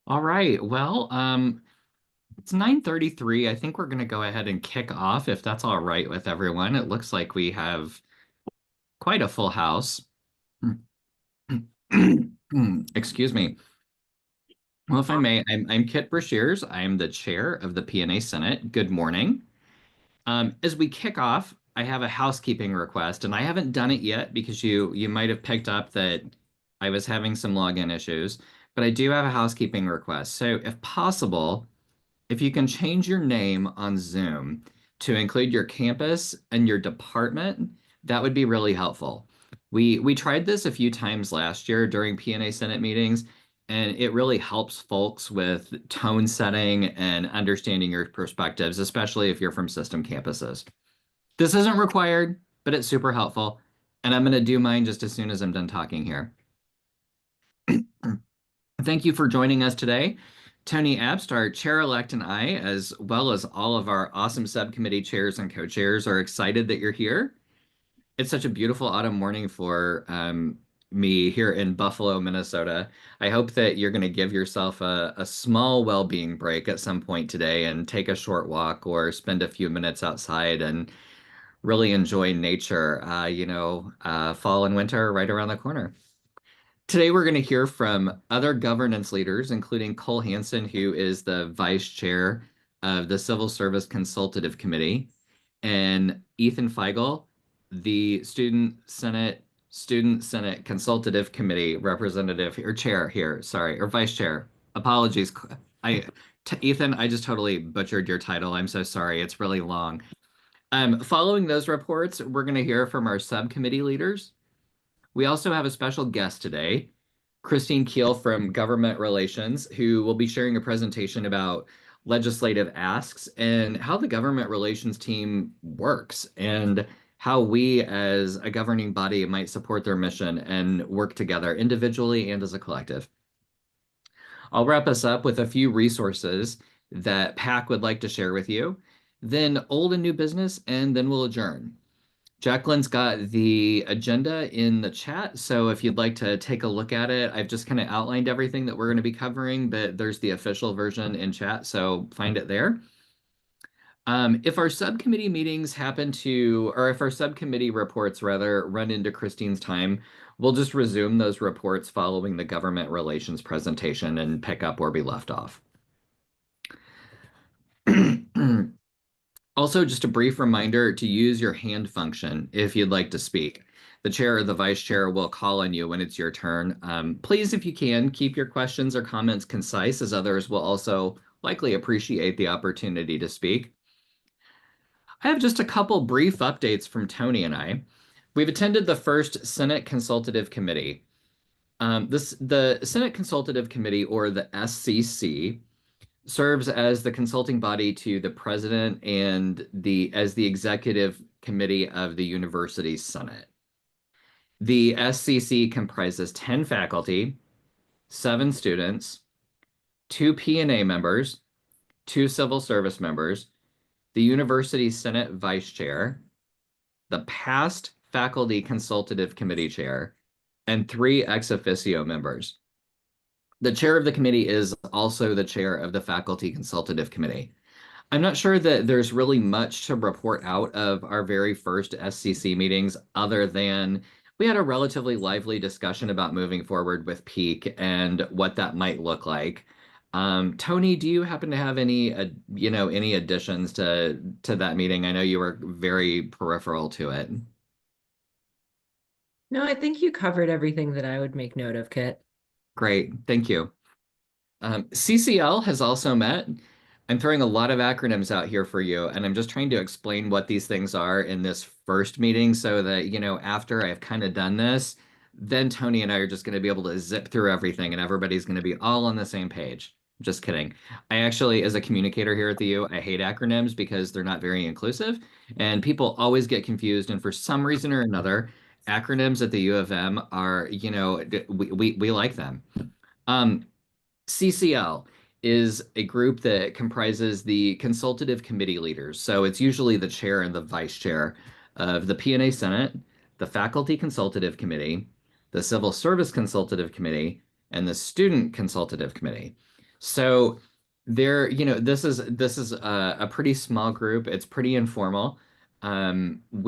All right. Well, it's 9:33. I think we're going to go ahead and kick off if that's all right with everyone. It looks like we have quite a full house. Excuse me. Well, if I may, I'm Kit Brashears. I'm the chair of the P&A Senate. Good morning. As we kick off, I have a housekeeping request, and I haven't done it yet because you might have picked up that I was having some login issues, but I do have a housekeeping request. So if possible, if you can change your name on Zoom to include your campus and your department, that would be really helpful. We tried this a few times last year during P&A Senate meetings, and it really helps folks with tone setting and understanding your perspectives, especially if you're from system campuses. This isn't required, but it's super helpful, and I'm going to do mine just as soon as I'm done talking here. Thank you for joining us today. Tony Abst, our chair-elect, and I, as well as all of our awesome subcommittee chairs and co-chairs, are excited that you're here. It's such a beautiful autumn morning for me here in Buffalo, Minnesota. I hope that you're going to give yourself a small well-being break at some point today and take a short walk or spend a few minutes outside and really enjoy nature. Fall and winter are right around the corner. Today, we're going to hear from other governance leaders, including Cole Hansen, who is the vice chair of the Civil Service Consultative Committee, and Ethan Feigl, the Student Senate Consultative Committee representative or chair here, sorry, or vice chair. Apologies. Ethan, I just totally butchered your title. I'm so sorry. It's really long. Following those reports, we're going to hear from our subcommittee leaders. We also have a special guest today, Christine Keel from Government Relations, who will be sharing a presentation about legislative asks and how the government relations team works and how we as a governing body might support their mission and work together individually and as a collective. I'll wrap us up with a few resources that PAC would like to share with you, then old and new business, and then we'll adjourn. Jacqueline's got the agenda in the chat, so if you'd like to take a look at it, I've just kind of outlined everything that we're going to be covering, but there's the official version in chat, so find it there. If our subcommittee meetings happen to, or if our subcommittee reports rather run into Christine's time, we'll just resume those reports following the government relations presentation and pick up where we left off. Also, just a brief reminder to use your hand function if you'd like to speak. The chair or the vice chair will call on you when it's your turn. Please, if you can, keep your questions or comments concise, as others will also likely appreciate the opportunity to speak. I have just a couple brief updates from Tony and I. We've attended the first Senate Consultative Committee. The Senate Consultative Committee, or the SCC, serves as the consulting body to the president and as the executive committee of the university senate. The SCC comprises 10 faculty, 7 students, 2 P&A members, 2 civil service members, the university senate vice chair, the past faculty consultative committee chair, and 3 ex officio members. The chair of the committee is also the chair of the faculty consultative committee. I'm not sure that there's really much to report out of our very first SCC meetings other than we had a relatively lively discussion about moving forward with Peak and what that might look like. Tony, do you happen to have any additions to that meeting? I know you were very peripheral to it. No, I think you covered everything that I would make note of, Kit. Great, thank you. CCL has also met. I'm throwing a lot of acronyms out here for you, and I'm just trying to explain what these things are in this first meeting so that, after I've kind of done this, then Tony and I are just going to be able to zip through everything and everybody's going to be all on the same page. Just kidding. I actually, as a communicator here at the U, I hate acronyms because they're not very inclusive, and people always get confused. And for some reason or another, acronyms at the U of M are, we like them. CCL is a group that comprises the consultative committee leaders. So it's usually the chair and the vice chair of the P&A Senate, the Faculty Consultative Committee, the Civil Service Consultative Committee, and the Student Consultative Committee. So there, this is a pretty small group. It's pretty informal. It's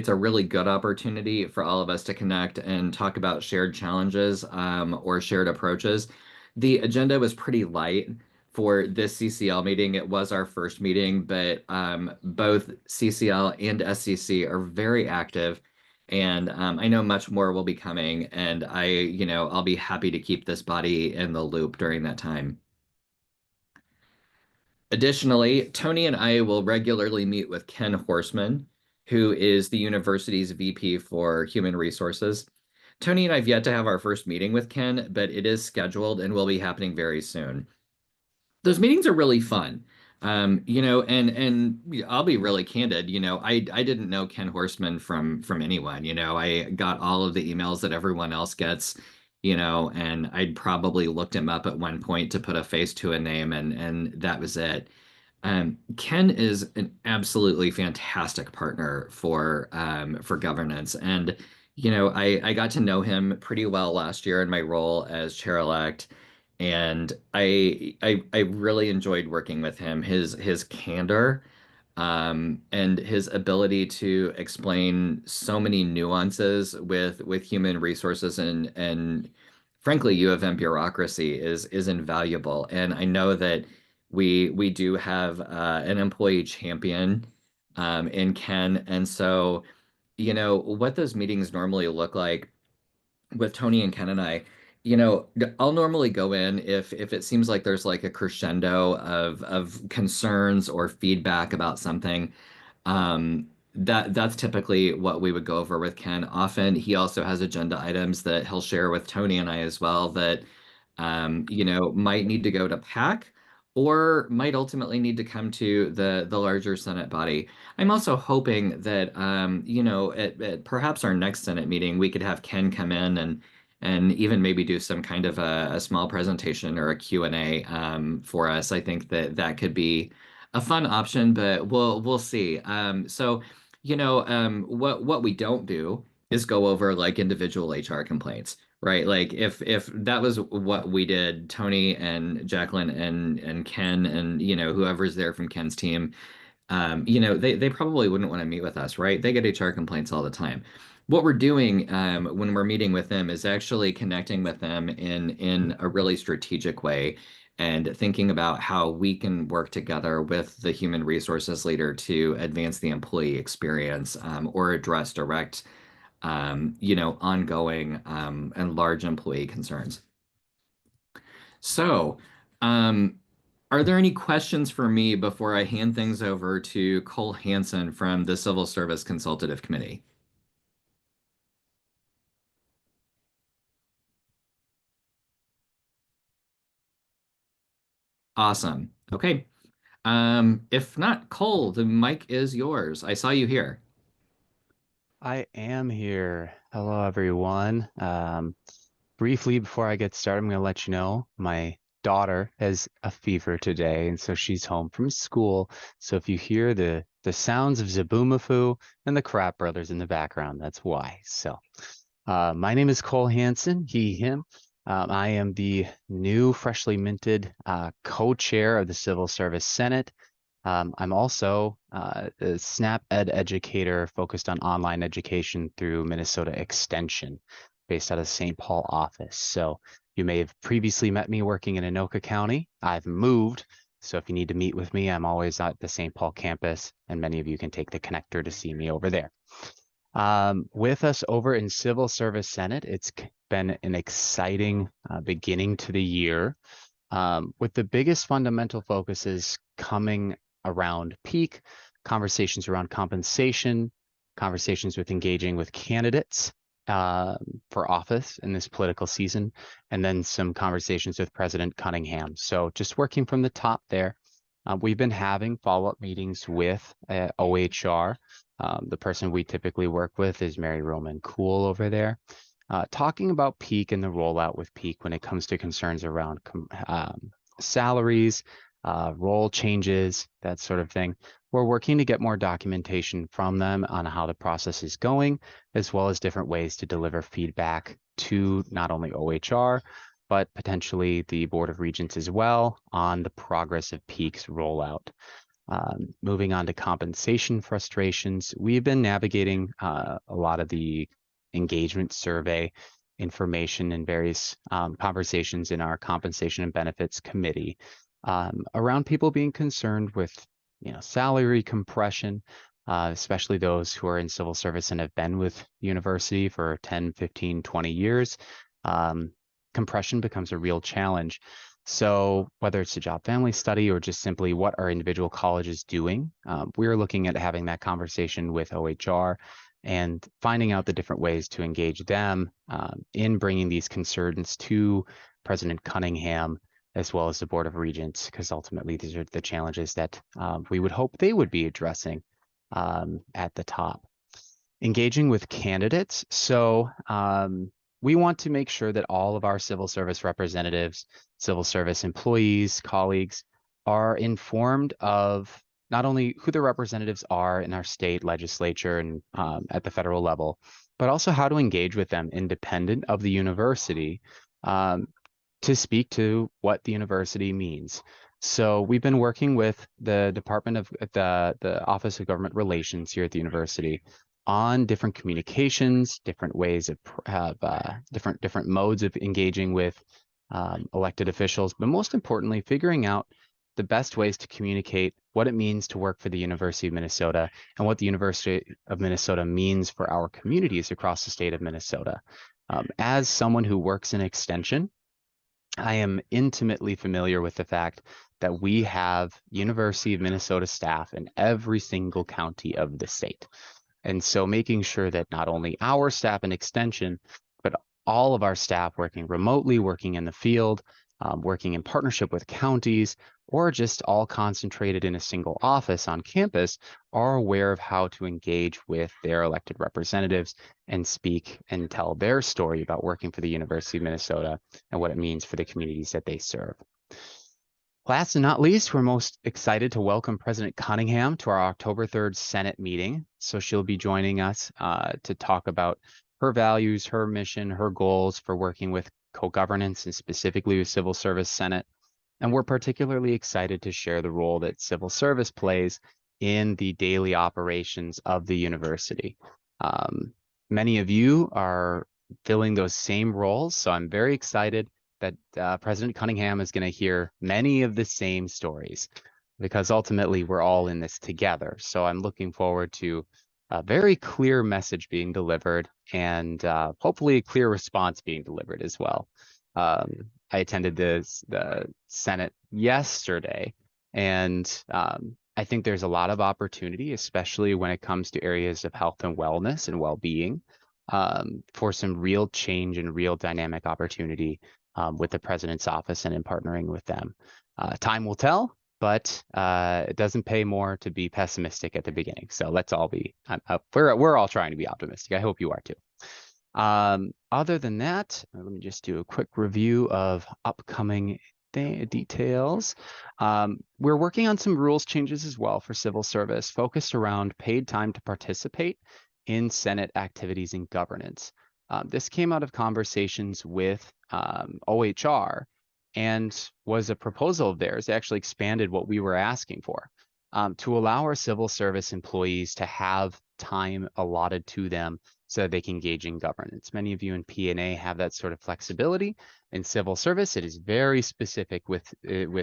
a really good opportunity for all of us to connect and talk about shared challenges, or shared approaches. The agenda was pretty light for this CCL meeting. It was our first meeting, but both CCL and SCC are very active. And I know much more will be coming, and I'll be happy to keep this body in the loop during that time. Additionally, Tony and I will regularly meet with Ken Horseman, who is the university's VP for Human Resources. Tony and I have yet to have our first meeting with Ken, but it is scheduled and will be happening very soon. Those meetings are really fun. And I'll be really candid. I didn't know Ken Horseman from anyone. I got all of the emails that everyone else gets. And I'd probably looked him up at one point to put a face to a name, and that was it. Ken is an absolutely fantastic partner for governance, and I got to know him pretty well last year in my role as chair-elect, and I really enjoyed working with him. His candor, and his ability to explain so many nuances with human resources and frankly U of M bureaucracy is invaluable. And I know that we do have an employee champion in Ken. And so, what those meetings normally look like with Tony and Ken and I, I'll normally go in if it seems like there's like a crescendo of concerns or feedback about something. That's typically what we would go over with Ken. Often he also has agenda items that he'll share with Tony and I as well that might need to go to PAC or might ultimately need to come to the larger Senate body. I'm also hoping that at perhaps our next Senate meeting we could have Ken come in and even maybe do some kind of a small presentation or a Q&A for us. I think that could be a fun option, but we'll see. What we don't do is go over like individual HR complaints, right? Like if that was what we did, Tony and Jacqueline and Ken and whoever's there from Ken's team, they probably wouldn't want to meet with us, right? They get HR complaints all the time. What we're doing when we're meeting with them is actually connecting with them in a really strategic way and thinking about how we can work together with the human resources leader to advance the employee experience, or address direct, ongoing and large employee concerns. So, um, are there any questions for me before I hand things over to Cole Hansen from the Civil Service Consultative Committee? Awesome. Okay. If not, Cole, the mic is yours. I saw you here. I am here. Hello, everyone. Briefly, before I get started, I'm going to let you know my daughter has a fever today, and so she's home from school. So if you hear the sounds of Zaboomafoo and the Crap Brothers in the background, that's why. So, my name is Cole Hansen, he, him. I am the new, freshly minted co-chair of the Civil Service Senate. I'm also a SNAP Ed educator focused on online education through Minnesota Extension, based out of the St. Paul office. So you may have previously met me working in Anoka County. I've moved, so if you need to meet with me, I'm always at the St. Paul campus, and many of you can take the connector to see me over there. With us over in Civil Service Senate, it's been an exciting beginning to the year. With the biggest fundamental focuses coming around peak, conversations around compensation, conversations with engaging with candidates for office in this political season, and then some conversations with President Cunningham. So just working from the top there, we've been having follow-up meetings with OHR. The person we typically work with is Mary Roman Cool over there. Talking about peak and the rollout with peak when it comes to concerns around salaries, role changes, that sort of thing. We're working to get more documentation from them on how the process is going, as well as different ways to deliver feedback to not only OHR, but potentially the Board of Regents as well on the progress of Peak's rollout. Moving on to compensation frustrations, we've been navigating a lot of the engagement survey information and various conversations in our compensation and benefits committee around people being concerned with, salary compression, especially those who are in civil service and have been with the university for 10, 15, 20 years. Compression becomes a real challenge. So whether it's a job family study or just simply what are individual colleges doing, we're looking at having that conversation with OHR and finding out the different ways to engage them in bringing these concerns to President Cunningham as well as the Board of Regents, because ultimately these are the challenges that we would hope they would be addressing at the top. Engaging with candidates. So we want to make sure that all of our civil service representatives, civil service employees, colleagues are informed of not only who their representatives are in our state legislature and at the federal level, but also how to engage with them independent of the university to speak to what the university means. So we've been working with the Department of the Office of Government Relations here at the university on different communications, different ways of different modes of engaging with elected officials, but most importantly, figuring out the best ways to communicate what it means to work for the University of Minnesota and what the University of Minnesota means for our communities across the state of Minnesota. As someone who works in extension, I am intimately familiar with the fact that we have University of Minnesota staff in every single county of the state. And so making sure that not only our staff in extension, but all of our staff working remotely, working in the field, working in partnership with counties, or just all concentrated in a single office on campus are aware of how to engage with their elected representatives and speak and tell their story about working for the University of Minnesota and what it means for the communities that they serve. Last and not least, we're most excited to welcome President Cunningham to our October 3rd Senate meeting. So she'll be joining us to talk about her values, her mission, her goals for working with co-governance and specifically with Civil Service Senate. And we're particularly excited to share the role that civil service plays in the daily operations of the university. Many of you are filling those same roles, so I'm very excited that President Cunningham is going to hear many of the same stories because ultimately we're all in this together. So I'm looking forward to a very clear message being delivered and hopefully a clear response being delivered as well. I attended the Senate yesterday, and I think there's a lot of opportunity, especially when it comes to areas of health and wellness and well-being, for some real change and real dynamic opportunity with the president's office and in partnering with them. Time will tell, but it doesn't pay more to be pessimistic at the beginning. So let's all be, we're all trying to be optimistic. I hope you are too. Other than that, let me just do a quick review of upcoming details. We're working on some rules changes as well for civil service focused around paid time to participate in Senate activities and governance. This came out of conversations with OHR and was a proposal of theirs. They actually expanded what we were asking for to allow our civil service employees to have time allotted to them so that they can engage in governance. Many of you in P&A have that sort of flexibility. In civil service, it is very specific with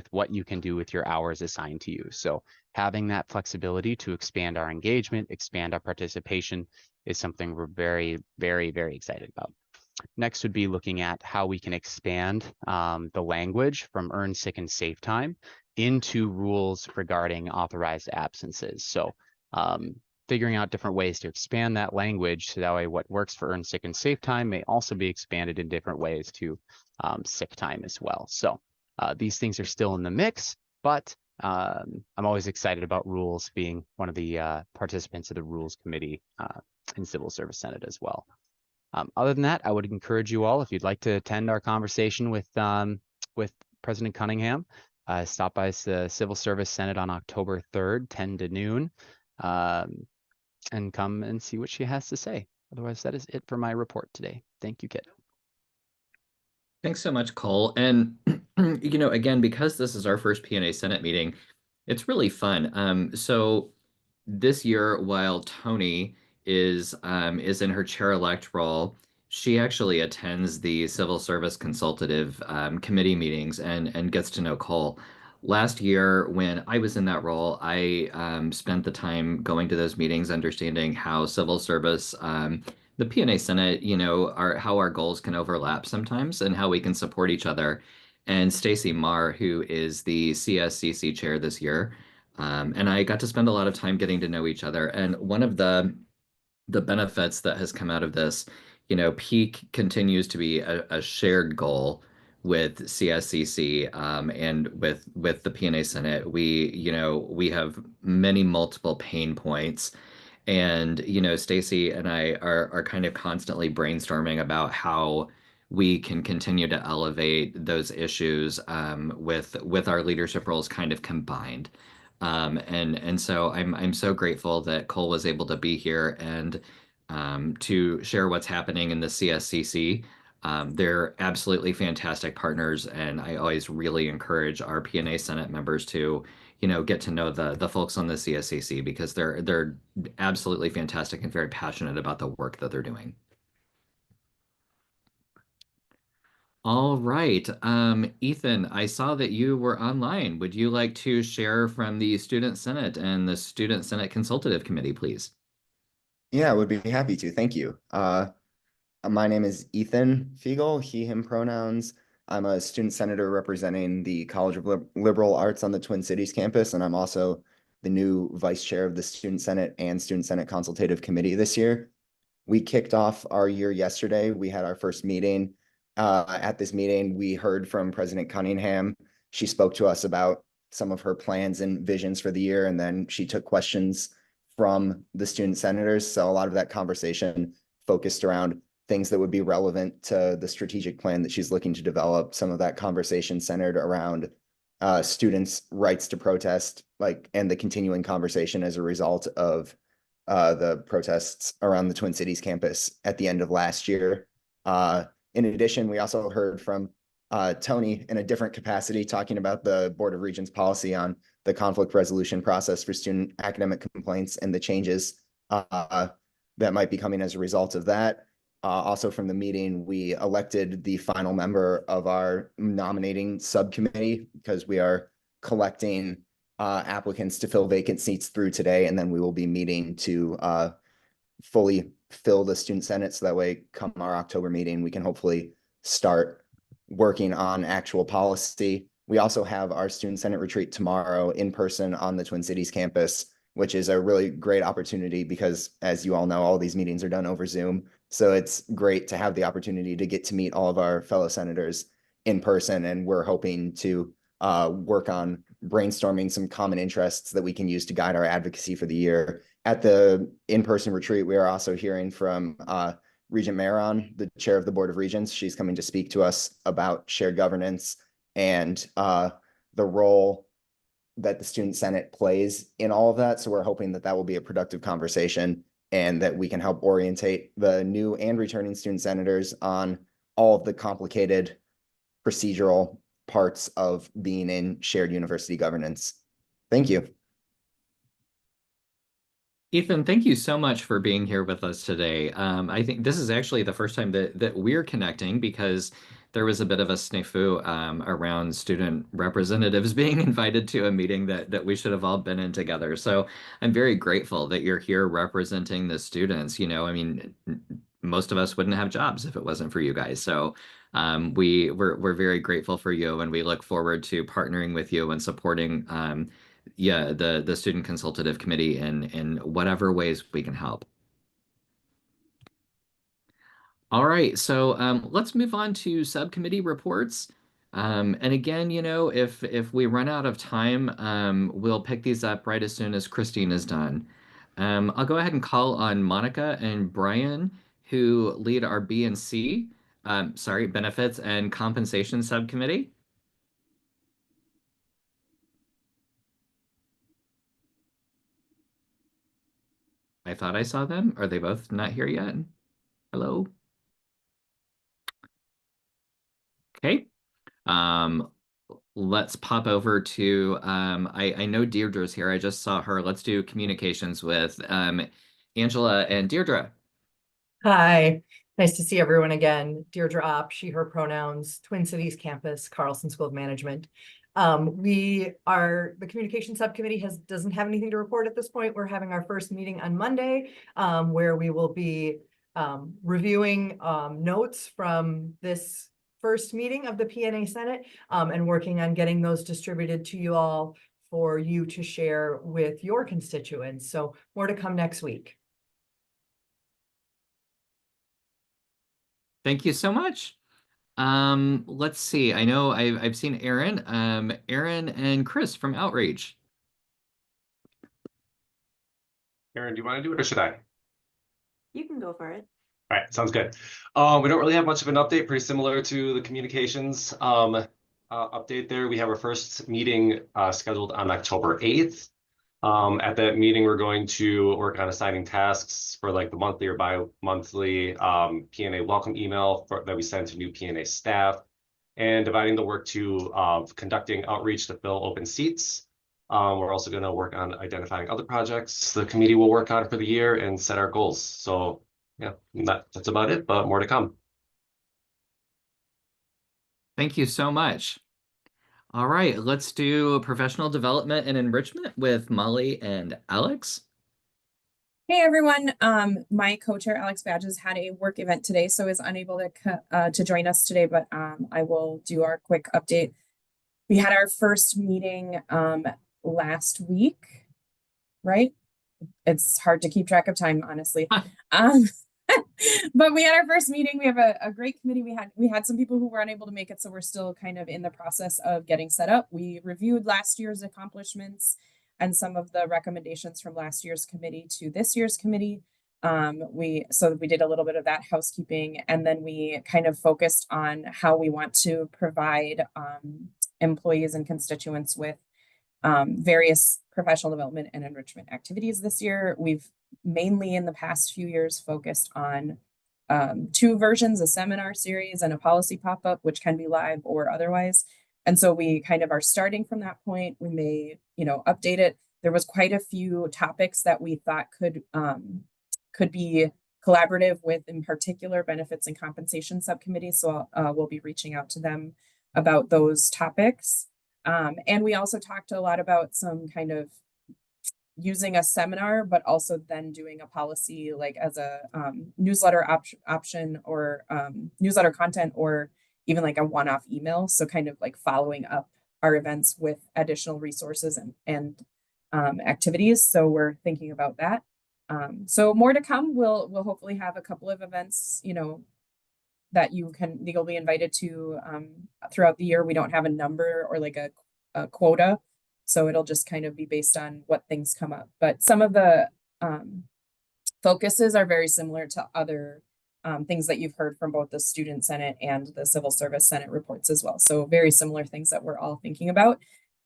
what you can do with your hours assigned to you. So having that flexibility to expand our engagement, expand our participation is something we're very, very, very excited about. Next would be looking at how we can expand the language from earned sick and safe time into rules regarding authorized absences. So figuring out different ways to expand that language so that way what works for earned sick and safe time may also be expanded in different ways to sick time as well. So these things are still in the mix, but I'm always excited about rules, being one of the participants of the Rules Committee in Civil Service Senate as well. Other than that, I would encourage you all, if you'd like to attend our conversation with President Cunningham, stop by the Civil Service Senate on October 3rd, 10 to noon, and come and see what she has to say. Otherwise, that is it for my report today. Thank you, Kit. Thanks so much, Cole. And again, because this is our first P&A Senate meeting, it's really fun. So this year, while Tony is in her chair-elect role, she actually attends the Civil Service Consultative Committee meetings and gets to know Cole. Last year, when I was in that role, I spent the time going to those meetings, understanding how civil service, the P&A Senate, how our goals can overlap sometimes and how we can support each other. And Stacy Marr, who is the CSCC chair this year, and I got to spend a lot of time getting to know each other. And one of the benefits that has come out of this, peak continues to be a shared goal with CSCC and with the P&A Senate. We have many multiple pain points. And, Stacy and I are kind of constantly brainstorming about how we can continue to elevate those issues with our leadership roles kind of combined. And so I'm so grateful that Cole was able to be here and to share what's happening in the CSCC. They're absolutely fantastic partners, and I always really encourage our P&A Senate members to, get to know the folks on the CSCC because they're absolutely fantastic and very passionate about the work that they're doing. All right. Ethan, I saw that you were online. Would you like to share from the Student Senate and the Student Senate Consultative Committee, please? Yeah, I would be happy to. Thank you. My name is Ethan Fiegel, he, him pronouns. I'm a student senator representing the College of Liberal Arts on the Twin Cities campus, and I'm also the new vice chair of the Student Senate and Student Senate Consultative Committee this year. We kicked off our year yesterday. We had our first meeting. At this meeting, we heard from President Cunningham. She spoke to us about some of her plans and visions for the year, and then she took questions from the student senators. So a lot of that conversation focused around things that would be relevant to the strategic plan that she's looking to develop. Some of that conversation centered around students' rights to protest, and the continuing conversation as a result of the protests around the Twin Cities campus at the end of last year. In addition, we also heard from Tony in a different capacity talking about the Board of Regents policy on the conflict resolution process for student academic complaints and the changes that might be coming as a result of that. Also from the meeting, we elected the final member of our nominating subcommittee because we are collecting applicants to fill vacant seats through today, and then we will be meeting to fully fill the student senate, so that way come our October meeting, we can hopefully start working on actual policy. We also have our student senate retreat tomorrow in person on the Twin Cities campus, which is a really great opportunity because, as you all know, all these meetings are done over Zoom. So it's great to have the opportunity to get to meet all of our fellow senators in person. And we're hoping to work on brainstorming some common interests that we can use to guide our advocacy for the year. At the in-person retreat, we are also hearing from Regent Maron, the chair of the Board of Regents. She's coming to speak to us about shared governance and the role that the Student Senate plays in all of that. So we're hoping that that will be a productive conversation and that we can help orientate the new and returning student senators on all of the complicated procedural parts of being in shared university governance. Thank you. Ethan, thank you so much for being here with us today. I think this is actually the first time that we're connecting because there was a bit of a snafu around student representatives being invited to a meeting that we should have all been in together. So I'm very grateful that you're here representing the students. I mean, most of us wouldn't have jobs if it wasn't for you guys. So we're very grateful for you, and we look forward to partnering with you and supporting the student consultative committee in whatever ways we can help. All right, so let's move on to subcommittee reports. And again, if we run out of time, we'll pick these up right as soon as Christine is done. I'll go ahead and call on Monica and Brian, who lead our B and C, benefits and compensation subcommittee. I thought I saw them. Are they both not here yet? Hello? Okay. Um, let's pop over to I know Deirdre's here. I just saw her. Let's do communications with Angela and Deirdre. Hi, nice to see everyone again. Deirdre Opp, she, her pronouns, Twin Cities campus, Carlson School of Management. The communication subcommittee doesn't have anything to report at this point. We're having our first meeting on Monday, where we will be reviewing notes from this first meeting of the P&A Senate and working on getting those distributed to you all for you to share with your constituents. So more to come next week. Thank you so much. Let's see. I know I've seen Aaron. Aaron and Chris from Outreach. Aaron, do you want to do it or should I? You can go for it. All right, sounds good. We don't really have much of an update, pretty similar to the communications update there. We have our first meeting scheduled on October 8th. At that meeting, we're going to work on assigning tasks for like the monthly or bi-monthly P&A welcome email that we send to new P&A staff, and dividing the work to conducting outreach to fill open seats. We're also going to work on identifying other projects the committee will work on for the year and set our goals. So yeah, that's about it, but more to come. Thank you so much. All right, let's do professional development and enrichment with Molly and Alex. Hey everyone, my co-chair Alex Badges had a work event today, so is unable to join us today, but I will do our quick update. We had our first meeting last week, right? It's hard to keep track of time, honestly. But we had our first meeting. We have a great committee. We had some people who were unable to make it, so we're still kind of in the process of getting set up. We reviewed last year's accomplishments and some of the recommendations from last year's committee to this year's committee. We did a little bit of that housekeeping, and then we kind of focused on how we want to provide employees and constituents with various professional development and enrichment activities this year. We've mainly in the past few years focused on two versions, a seminar series and a policy pop-up, which can be live or otherwise. And so we kind of are starting from that point. We may, update it. There was quite a few topics that we thought could be collaborative with, in particular, benefits and compensation subcommittees. So we'll be reaching out to them about those topics. And we also talked a lot about some kind of using a seminar, but also then doing a policy like as a newsletter option or newsletter content, or even like a one-off email. So kind of like following up our events with additional resources and activities. So we're thinking about that. So more to come. We'll hopefully have a couple of events, that you'll be invited to throughout the year. We don't have a number or like a quota, so it'll just kind of be based on what things come up. But some of the focuses are very similar to other things that you've heard from both the Student Senate and the Civil Service Senate reports as well. So very similar things that we're all thinking about.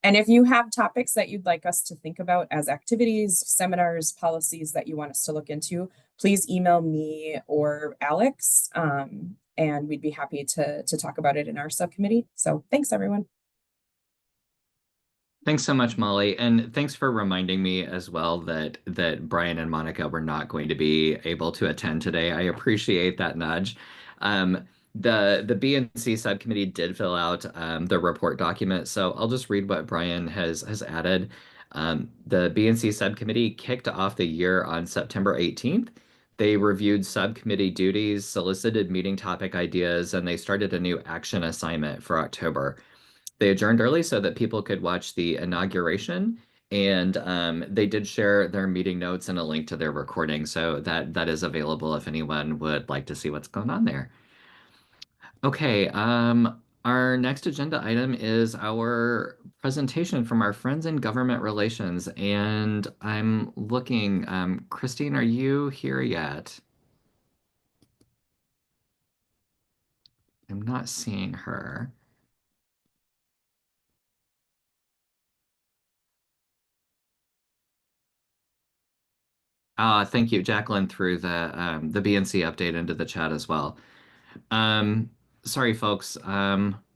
And if you have topics that you'd like us to think about as activities, seminars, policies that you want us to look into, please email me or Alex, and we'd be happy to talk about it in our subcommittee. So thanks, everyone. Thanks so much, Molly, and thanks for reminding me as well that Brian and Monica were not going to be able to attend today. I appreciate that nudge. The B&C subcommittee did fill out the report document, so I'll just read what Brian has added. The B&C subcommittee kicked off the year on September 18th. They reviewed subcommittee duties, solicited meeting topic ideas, and they started a new action assignment for October. They adjourned early so that people could watch the inauguration, and they did share their meeting notes and a link to their recording, so that is available if anyone would like to see what's going on there. Okay, our next agenda item is our presentation from our friends in government relations, and I'm looking, Christine, are you here yet? I'm not seeing her. Thank you. Jacqueline threw the BNC update into the chat as well. sorry, folks.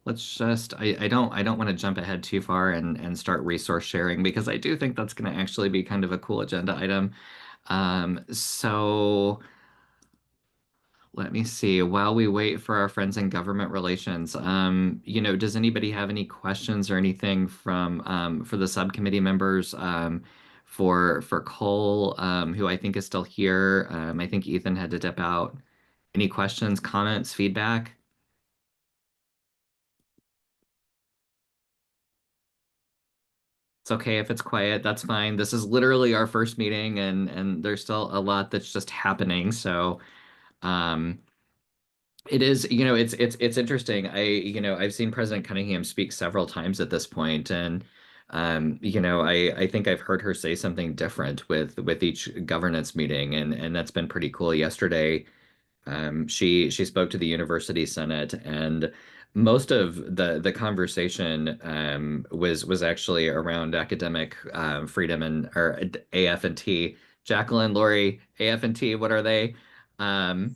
Let's just I don't want to jump ahead too far and start resource sharing because I do think that's going to actually be kind of a cool agenda item. So let me see. While we wait for our friends in government relations, does anybody have any questions or anything from for the subcommittee members for Cole, who I think is still here? I think Ethan had to dip out. Any questions, comments, feedback? It's okay if it's quiet. That's fine. This is literally our first meeting, and there's still a lot that's just happening. So, um, it is, it's interesting. I've seen President Cunningham speak several times at this point, and I think I've heard her say something different with each governance meeting, and that's been pretty cool. Yesterday, she spoke to the university senate, and most of the conversation was actually around academic freedom and or AF and T. Jacqueline, Lori, AF and T, what are they? Um,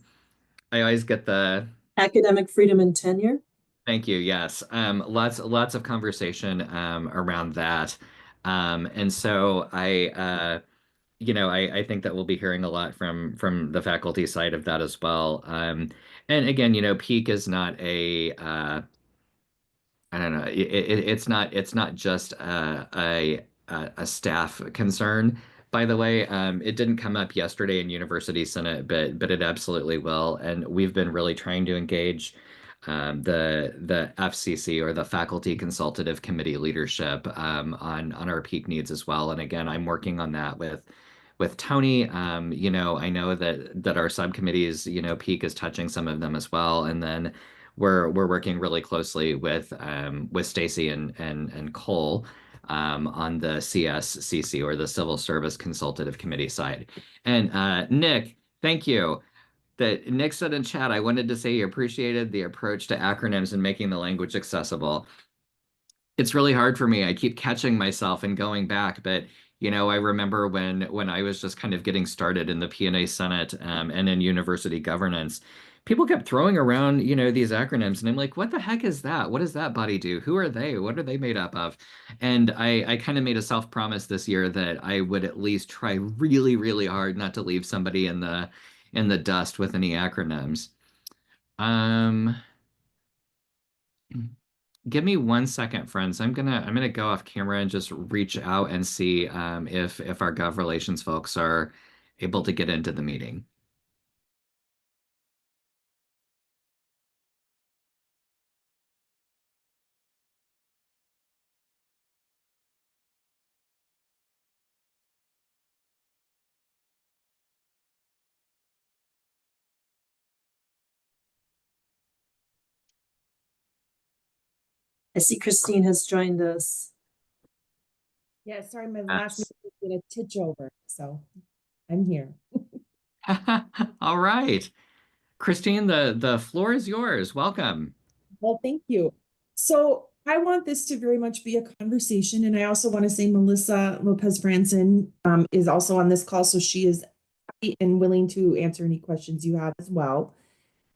I always get the Academic freedom and tenure. Thank you. Yes. Lots of conversation around that. And so I think that we'll be hearing a lot from the faculty side of that as well. And again, Peak is not I don't know. It's not just a staff concern. By the way, it didn't come up yesterday in University Senate, but it absolutely will. And we've been really trying to engage the FCC, or the Faculty Consultative Committee leadership, on our peak needs as well. And again, I'm working on that with Tony. I know that our subcommittees, peak is touching some of them as well. And then we're working really closely with Stacy and Cole on the CSCC, or the Civil Service Consultative Committee side. And Nick, thank you. That Nick said in chat, I wanted to say he appreciated the approach to acronyms and making the language accessible. It's really hard for me. I keep catching myself and going back, but I remember when I was just kind of getting started in the P&A Senate and in university governance, people kept throwing around these acronyms, and I'm like, what the heck is that? What does that body do? Who are they? What are they made up of? And I kind of made a self-promise this year that I would at least try really, really hard not to leave somebody in the dust with any acronyms. Um, Give me 1 second, friends. I'm gonna go off camera and just reach out and see if our Gov Relations folks are able to get into the meeting. I see Christine has joined us. Yeah, sorry, my last Yes. meeting did a titch over, so I'm here. All right. Christine, the floor is yours. Welcome. Well, thank you. So I want this to very much be a conversation, and I also want to say Melissa Lopez Franson is also on this call, so she is happy and willing to answer any questions you have as well.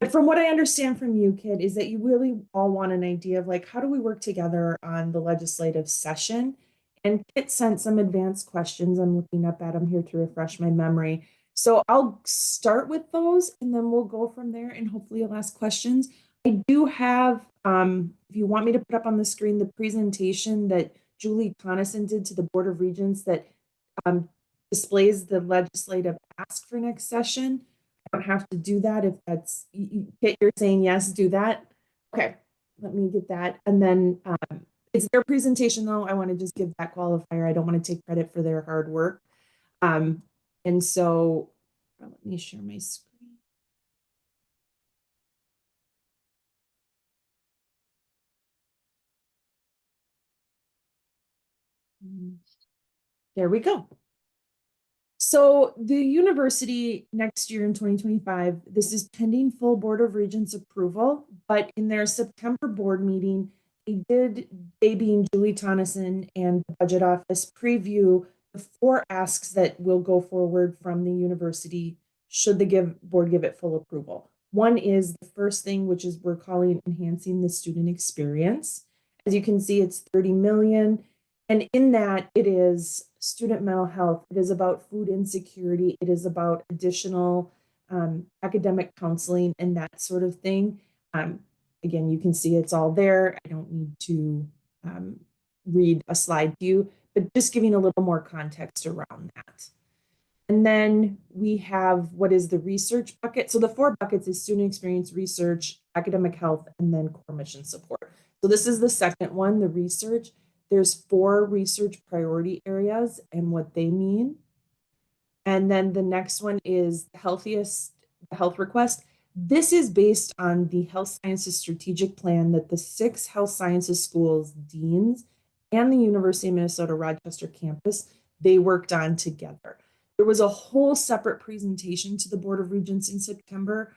But from what I understand from you, Kit, is that you really all want an idea of like, how do we work together on the legislative session? And Kit sent some advanced questions. I'm looking up at them here to refresh my memory. So I'll start with those and then we'll go from there, and hopefully you'll ask questions. I do have, if you want me to put up on the screen, the presentation that Julie Tonneson did to the Board of Regents that displays the legislative ask for next session. I don't have to do that if that's, you're saying yes, do that. Okay, let me get that. And then it's their presentation though. I want to just give that qualifier. I don't want to take credit for their hard work. And so let me share my screen. There we go. So the university next year in 2025, this is pending full Board of Regents approval, but in their September board meeting, they being Julie Tonneson and the budget office, preview the 4 asks that will go forward from the university should the board give it full approval. One is the first thing, which is we're calling enhancing the student experience. As you can see, it's 30 million. And in that, it is student mental health. It is about food insecurity. It is about additional academic counseling and that sort of thing. Again, you can see it's all there. I don't need to read a slide to you, but just giving a little more context around that. And then we have what is the research bucket. So the 4 buckets is student experience, research, academic health, and then core mission support. So this is the second one, the research. There's 4 research priority areas and what they mean. And then the next one is the health request. This is based on the health sciences strategic plan that the 6 health sciences schools deans and the University of Minnesota Rochester campus, they worked on together. There was a whole separate presentation to the Board of Regents in September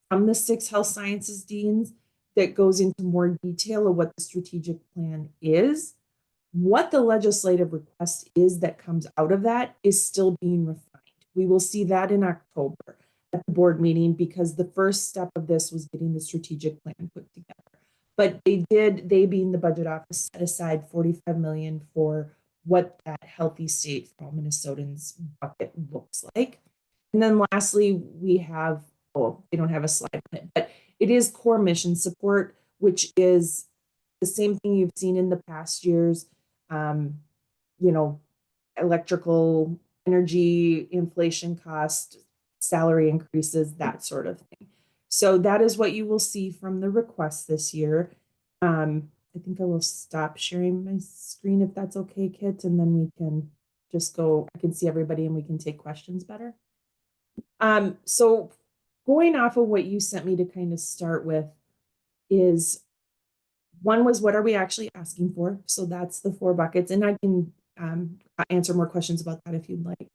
from the 6 health sciences deans that goes into more detail of what the strategic plan is. What the legislative request is that comes out of that is still being refined. We will see that in October at the board meeting because the first step of this was getting the strategic plan put together. But they being the budget office, set aside 45 million for what that healthy state for all Minnesotans bucket looks like. And then lastly, we have, they don't have a slide on it, but it is core mission support, which is the same thing you've seen in the past years. Electrical, energy, inflation cost, salary increases, that sort of thing. So that is what you will see from the request this year. I think I will stop sharing my screen if that's okay, Kit, and then we can just go, I can see everybody and we can take questions better. So going off of what you sent me to kind of start with is, one was what are we actually asking for? So that's the 4 buckets, and I can answer more questions about that if you'd like.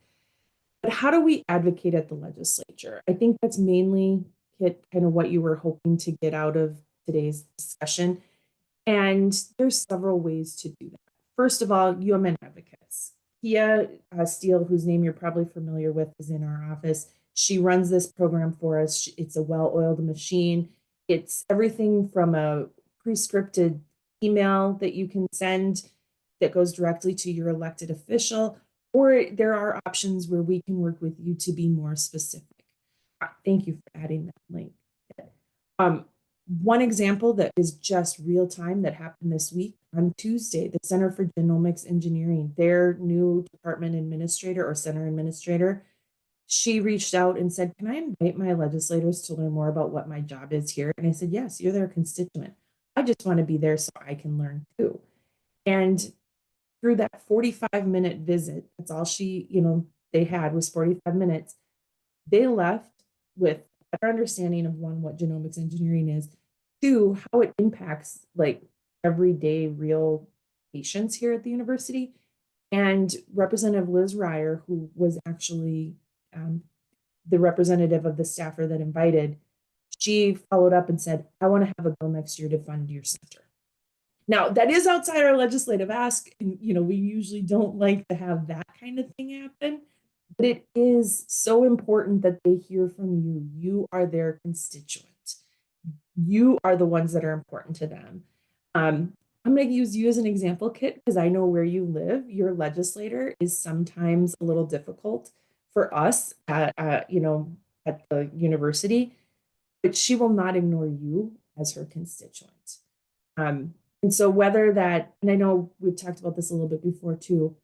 But how do we advocate at the legislature? I think that's mainly, Kit, kind of what you were hoping to get out of today's discussion. And there's several ways to do that. First of all, UMN advocates. Kia Steele, whose name you're probably familiar with, is in our office. She runs this program for us. It's a well-oiled machine. It's everything from a pre-scripted email that you can send that goes directly to your elected official, or there are options where we can work with you to be more specific. Thank you for adding that link. One example that is just real time that happened this week on Tuesday, the Center for Genomics Engineering, their new department administrator or center administrator, she reached out and said, can I invite my legislators to learn more about what my job is here? And I said, yes, you're their constituent. I just want to be there so I can learn too. And through that 45-minute visit, that's all they had was 45 minutes. They left with a better understanding of, 1, what genomics engineering is, 2, how it impacts like everyday real patients here at the university. And Representative Liz Ryer, who was actually the representative of the staffer that invited, she followed up and said, I want to have a bill next year to fund your center. Now, that is outside our legislative ask, and we usually don't like to have that kind of thing happen, but it is so important that they hear from you. You are their constituent. You are the ones that are important to them. I'm going to use you as an example, Kit, because I know where you live. Your legislator is sometimes a little difficult for us at the university, but she will not ignore you as her constituent. And so whether that, and I know we've talked about this a little bit before too,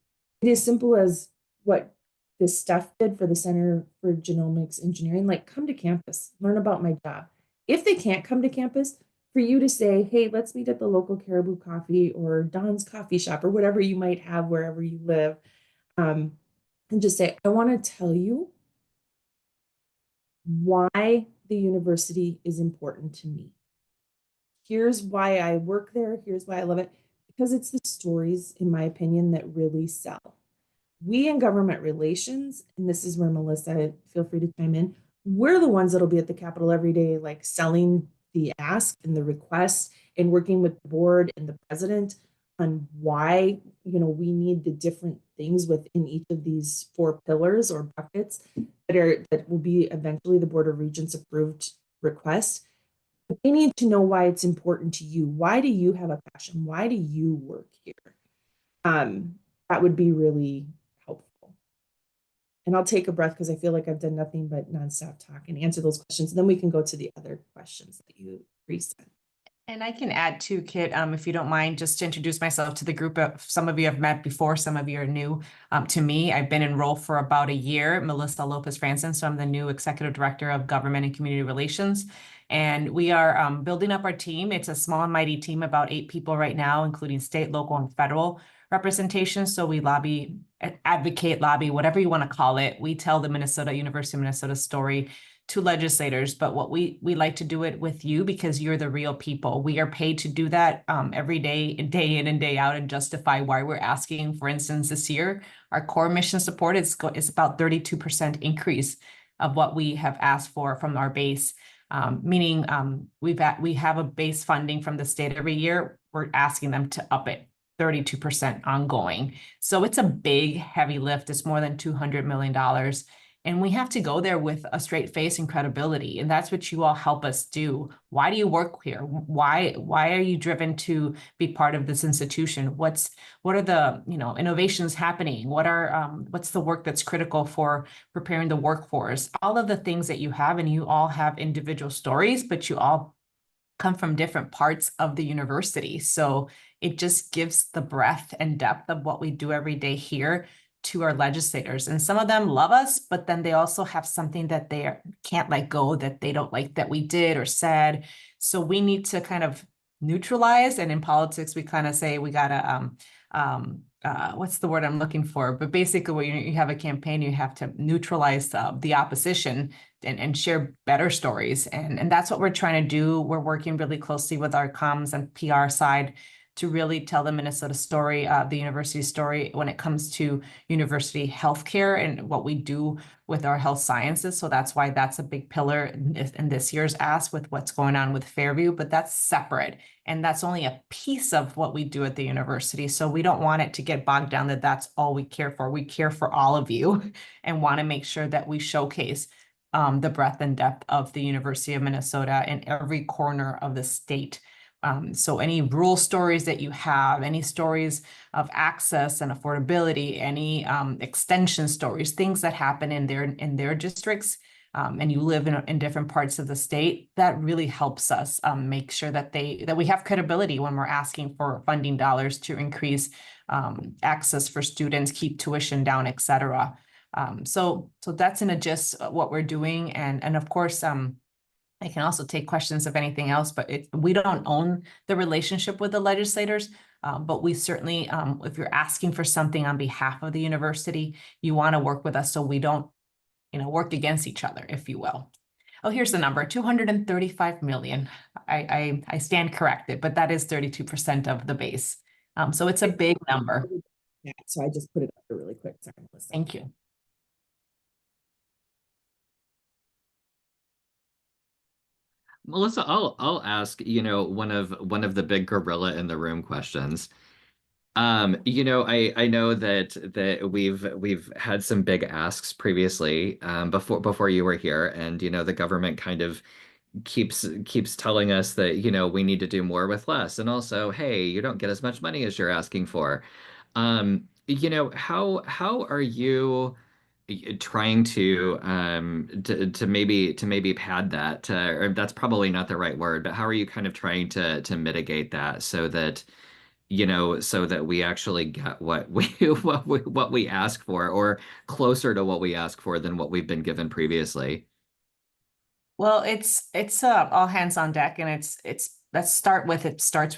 it is simple as what this staff did for the Center for Genomics Engineering, like come to campus, learn about my job. If they can't come to campus, for you to say, hey, let's meet at the local Caribou Coffee or Don's Coffee Shop or whatever you might have wherever you live, and just say, I want to tell you why the university is important to me. Here's why I work there. Here's why I love it. Because it's the stories, in my opinion, that really sell. We in government relations, and this is where Melissa, feel free to chime in, we're the ones that'll be at the Capitol every day, like selling the ask and the request and working with the board and the president on why, we need the different things within each of these 4 pillars or buckets that will be eventually the Board of Regents approved request. But they need to know why it's important to you. Why do you have a passion? Why do you work here? That would be really helpful. And I'll take a breath because I feel like I've done nothing but nonstop talk and answer those questions. And then we can go to the other questions that you resent. And I can add too, Kit, if you don't mind, just to introduce myself to the group. Some of you have met before, some of you are new to me. I've been enrolled for about a year, Melissa Lopez-Franson, so I'm the new Executive Director of Government and Community Relations. And we are building up our team. It's a small and mighty team, about 8 people right now, including state, local, and federal representation. So we lobby, advocate, lobby, whatever you want to call it. We tell the University of Minnesota story to legislators, but what we like to do it with you because you're the real people. We are paid to do that every day in and day out, and justify why we're asking. For instance, this year, our core mission support is about 32% increase of what we have asked for from our base. Meaning we have a base funding from the state every year. We're asking them to up it 32% ongoing. So it's a big, heavy lift. It's more than $200 million. And we have to go there with a straight face and credibility. And that's what you all help us do. Why do you work here? Why are you driven to be part of this institution? What are the innovations happening? What's the work that's critical for preparing the workforce? All of the things that you have, and you all have individual stories, but you all come from different parts of the university. So it just gives the breadth and depth of what we do every day here to our legislators. And some of them love us, but then they also have something that they can't let go, that they don't like that we did or said. So we need to kind of neutralize. And in politics, we kind of say we gotta, what's the word I'm looking for? But basically, when you have a campaign, you have to neutralize the opposition and share better stories. And that's what we're trying to do. We're working really closely with our comms and PR side to really tell the Minnesota story, the university story when it comes to university healthcare and what we do with our health sciences. So that's why that's a big pillar in this year's ask with what's going on with Fairview, but that's separate. And that's only a piece of what we do at the university. So we don't want it to get bogged down that that's all we care for. We care for all of you and want to make sure that we showcase the breadth and depth of the University of Minnesota in every corner of the state. So any rural stories that you have, any stories of access and affordability, any extension stories, things that happen in their districts, and you live in different parts of the state, that really helps us make sure that we have credibility when we're asking for funding dollars to increase access for students, keep tuition down, et cetera. So that's in a gist what we're doing, and of course, I can also take questions of anything else, but we don't own the relationship with the legislators, but we certainly, if you're asking for something on behalf of the university, you want to work with us so we don't, work against each other, if you will. Oh, here's the number, 235 million. I stand corrected, but that is 32% of the base. So it's a big number. Yeah, so I just put it up there really quick. Sorry, Melissa. Thank you. Melissa, I'll ask, one of the big gorilla in the room questions. I know that we've had some big asks previously, before you were here, and the government kind of keeps telling us that we need to do more with less, and also, hey, you don't get as much money as you're asking for. How are you trying to maybe pad that, or that's probably not the right word, but how are you kind of trying to mitigate that so that so that we actually get what we what we ask for, or closer to what we ask for than what we've been given previously? Well, it's all hands on deck, and it starts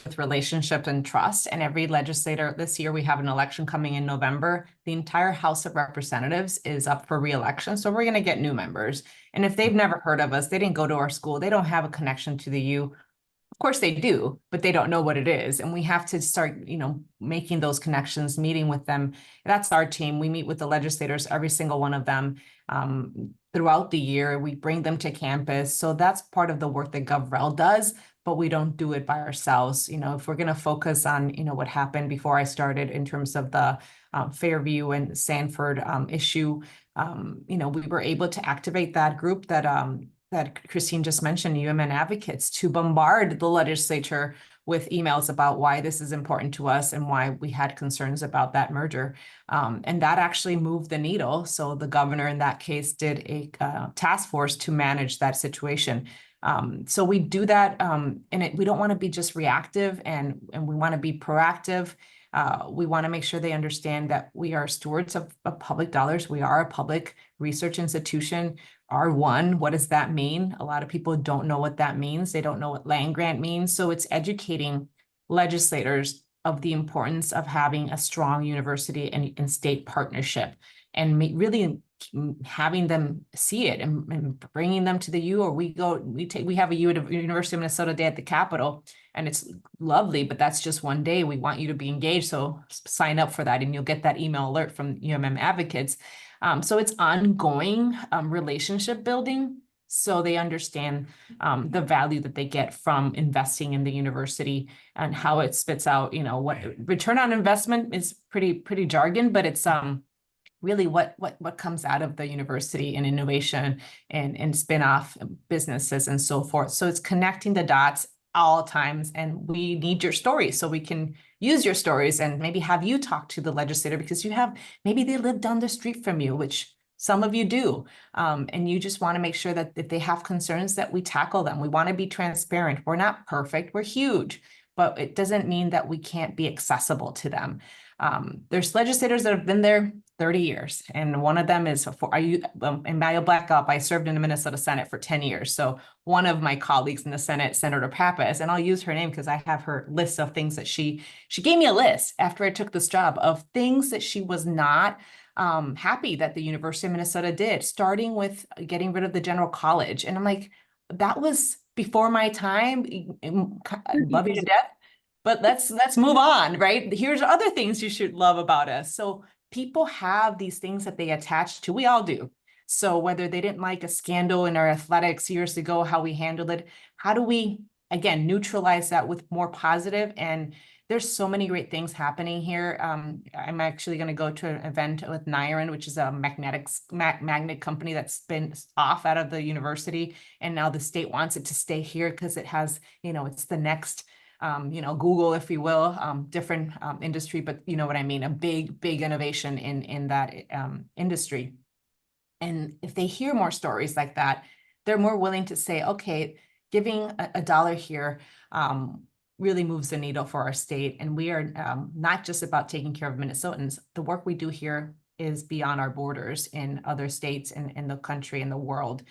with relationship and trust. And every legislator this year, we have an election coming in November. The entire House of Representatives is up for re-election, so we're going to get new members. And if they've never heard of us, they didn't go to our school, they don't have a connection to the U. Of course they do, but they don't know what it is. And we have to start, making those connections, meeting with them. That's our team. We meet with the legislators, every single one of them, throughout the year. We bring them to campus. So that's part of the work that GovRel does, but we don't do it by ourselves. If we're going to focus on, what happened before I started in terms of the Fairview and Sanford issue, we were able to activate that group that that Christine just mentioned, UMN advocates, to bombard the legislature with emails about why this is important to us and why we had concerns about that merger. And that actually moved the needle. So the governor in that case did a task force to manage that situation. So we do that, and we don't want to be just reactive, and we want to be proactive. We want to make sure they understand that we are stewards of public dollars. We are a public research institution. R1, what does that mean? A lot of people don't know what that means. They don't know what land grant means. So it's educating legislators of the importance of having a strong university and state partnership, and really having them see it and bringing them to the U. Or we have a University of Minnesota Day at the Capitol, and it's lovely, but that's just one day. We want you to be engaged, so sign up for that, and you'll get that email alert from UMM advocates. So it's ongoing relationship building, so they understand the value that they get from investing in the university and how it spits out. What return on investment is pretty jargon, but it's really what comes out of the university and innovation and spin-off businesses and so forth. So it's connecting the dots all times, and we need your stories so we can use your stories and maybe have you talk to the legislator, because maybe they live down the street from you, which some of you do. And you just want to make sure that if they have concerns, that we tackle them. We want to be transparent. We're not perfect, we're huge, but it doesn't mean that we can't be accessible to them. There's legislators that have been there 30 years. And one of them is, and I'll back up, I served in the Minnesota Senate for 10 years. So one of my colleagues in the Senate, Senator Pappas, and I'll use her name because I have her list of things that she gave me a list after I took this job of things that she was not happy that the University of Minnesota did, starting with getting rid of the general college. And I'm like, that was before my time. I love you to death, but let's move on, right? Here's other things you should love about us. So people have these things that they attach to. We all do. So whether they didn't like a scandal in our athletics years ago, how we handled it, how do we, again, neutralize that with more positive? And there's so many great things happening here. I'm actually going to go to an event with Niren, which is a magnet company that's been off out of the university. And now the state wants it to stay here because it has, it's the next Google, if you will, different industry, but you know what I mean, a big innovation in that industry. And if they hear more stories like that, they're more willing to say, okay, giving a dollar here really moves the needle for our state. And we are not just about taking care of Minnesotans. The work we do here is beyond our borders in other states and in the country and the world.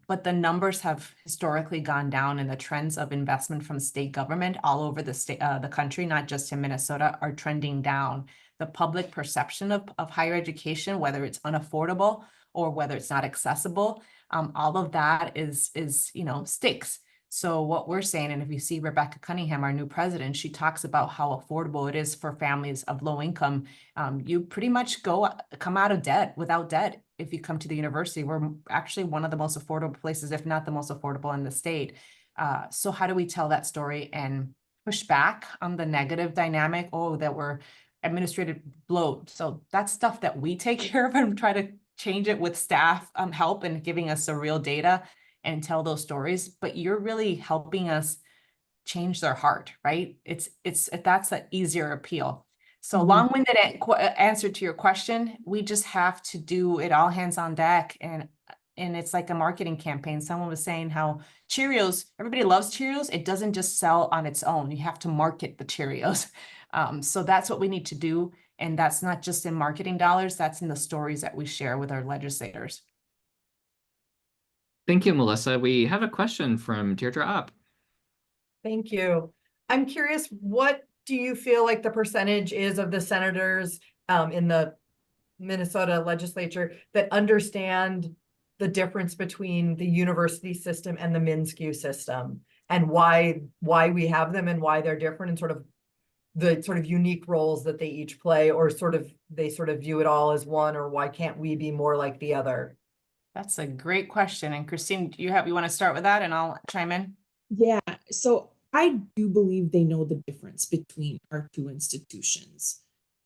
But the numbers have historically gone down, and the trends of investment from state government all over the country, not just in Minnesota, are trending down. The public perception of higher education, whether it's unaffordable or whether it's not accessible, all of that is sticks. So what we're saying, and if you see Rebecca Cunningham, our new president, she talks about how affordable it is for families of low income. You pretty much come out of debt without debt if you come to the university. We're actually one of the most affordable places, if not the most affordable in the state. So how do we tell that story and push back on the negative dynamic? Oh, that we're administrative bloat. So that's stuff that we take care of and try to change it with staff help and giving us the real data and tell those stories. But you're really helping us change their heart, right? That's an easier appeal. So long-winded answer to your question, we just have to do it all hands on deck. And it's like a marketing campaign. Someone was saying how Cheerios, everybody loves Cheerios. It doesn't just sell on its own. You have to market the Cheerios. So that's what we need to do. And that's not just in marketing dollars, that's in the stories that we share with our legislators. Thank you, Melissa. We have a question from Deirdre Opp. Thank you. I'm curious, what do you feel like the percentage is of the senators in the Minnesota legislature that understand the difference between the university system and the MnSCU system, and why we have them and why they're different, and sort of the unique roles that they each play, or they view it all as one, or why can't we be more like the other? That's a great question. And Christine, you want to start with that and I'll chime in? Yeah, so I do believe they know the difference between our two institutions.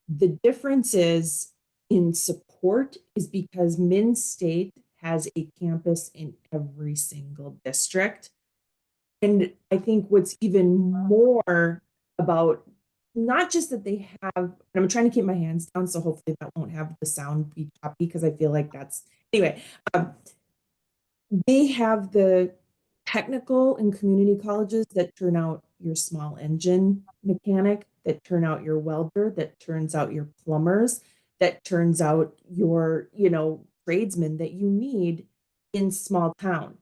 The difference is in support is because MnState has a campus in every single district. And I think what's even more about not just that they have, and I'm trying to keep my hands down, so hopefully that won't have the sound be choppy because I feel like that's, anyway, they have the technical and community colleges that turn out your small engine mechanic, that turn out your welder, that turns out your plumbers, that turns out your, tradesmen that you need in small town.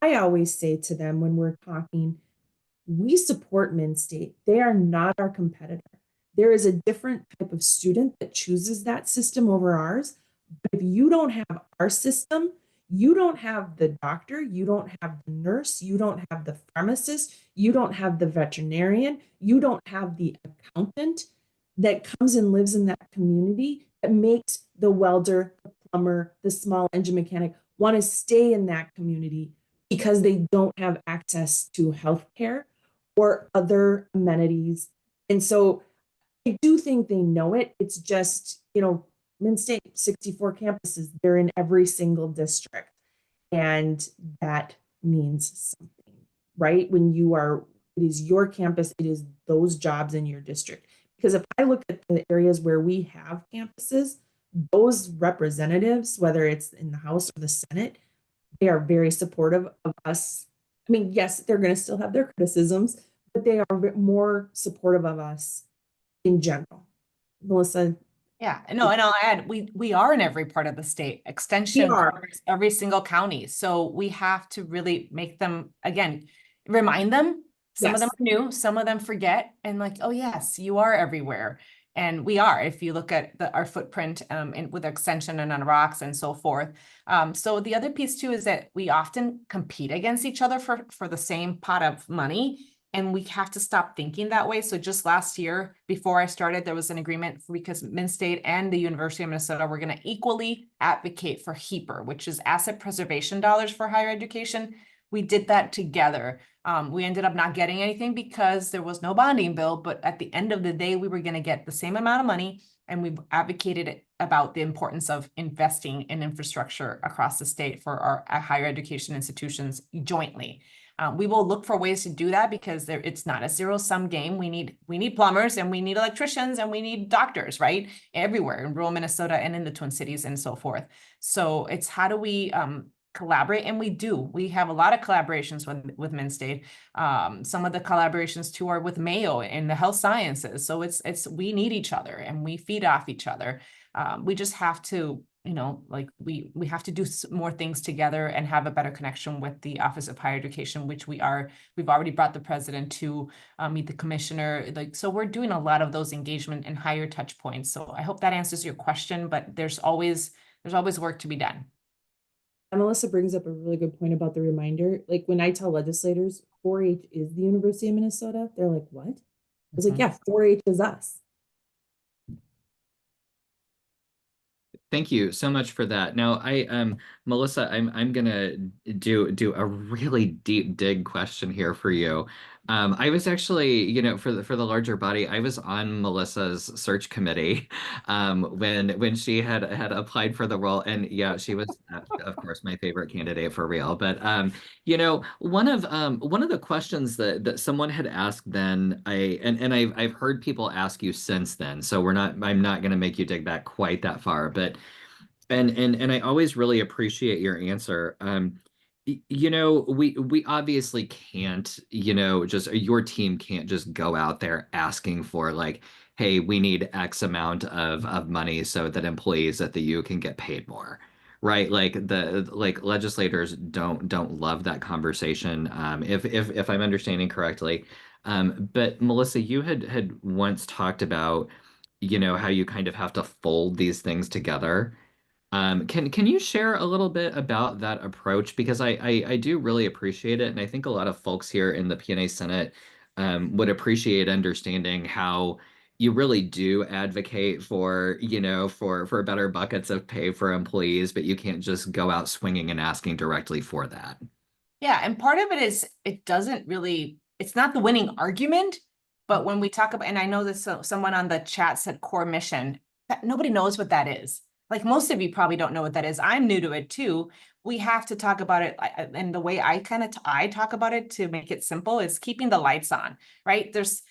I always say to them when we're talking, we support Min-State. They are not our competitor. There is a different type of student that chooses that system over ours. But if you don't have our system, you don't have the doctor, you don't have the nurse, you don't have the pharmacist, you don't have the veterinarian, you don't have the accountant that comes and lives in that community that makes the welder, the plumber, the small engine mechanic want to stay in that community because they don't have access to healthcare or other amenities. And so I do think they know it. It's just, Min-State, 64 campuses, they're in every single district. And that means something, right? It is your campus, it is those jobs in your district. Because if I look at the areas where we have campuses, those representatives, whether it's in the House or the Senate, they are very supportive of us. I mean, yes, they're going to still have their criticisms, but they are more supportive of us in general. Melissa? Yeah, no, and I'll add, we are in every part of the state. Extension covers every single county. So we have to really make them, again, remind them. Some of them are new, some of them forget, and like, oh yes, you are everywhere. And we are, if you look at our footprint with Extension and on Rocks and so forth. So the other piece too is that we often compete against each other for the same pot of money. And we have to stop thinking that way. So just last year, before I started, there was an agreement because Min-State and the University of Minnesota were going to equally advocate for HEAPR, which is asset preservation dollars for higher education. We did that together. We ended up not getting anything because there was no bonding bill, but at the end of the day, we were going to get the same amount of money, and we've advocated about the importance of investing in infrastructure across the state for our higher education institutions jointly. We will look for ways to do that because it's not a zero-sum game. We need plumbers and we need electricians and we need doctors, right? Everywhere in rural Minnesota and in the Twin Cities and so forth. So it's how do we collaborate? And we have a lot of collaborations with Min-State. Some of the collaborations too are with Mayo in the health sciences. So we need each other and we feed off each other. We just have to, we have to do more things together and have a better connection with the Office of Higher Education, which we've already brought the president to meet the commissioner. So we're doing a lot of those engagement and higher touch points. So I hope that answers your question, but there's always work to be done. And Melissa brings up a really good point about the reminder. Like when I tell legislators 4-H is the University of Minnesota, they're like, what? I was like, yeah, 4-H is us. Thank you so much for that. Now, Melissa, I'm gonna do a really deep dig question here for you. I was actually, for the larger body, I was on Melissa's search committee when she had applied for the role, and yeah, she was of course my favorite candidate for real. But one of the questions that someone had asked then, I've heard people ask you since then, so I'm not gonna make you dig back quite that far, but and I always really appreciate your answer. We obviously can't, just your team can't just go out there asking for like, hey, we need X amount of money so that employees at the U can get paid more. Right. Like legislators don't love that conversation. If I'm understanding correctly. But Melissa, you had once talked about, how you kind of have to fold these things together. Can you share a little bit about that approach? Because I do really appreciate it, and I think a lot of folks here in the P&A Senate would appreciate understanding how you really do advocate for, for better buckets of pay for employees, but you can't just go out swinging and asking directly for that. Yeah, and part of it is it's not the winning argument, but when we talk about, and I know that someone on the chat said core mission, nobody knows what that is. like most of you probably don't know what that is. I'm new to it too. We have to talk about it. And the way I I talk about it to make it simple is keeping the lights on, right? There's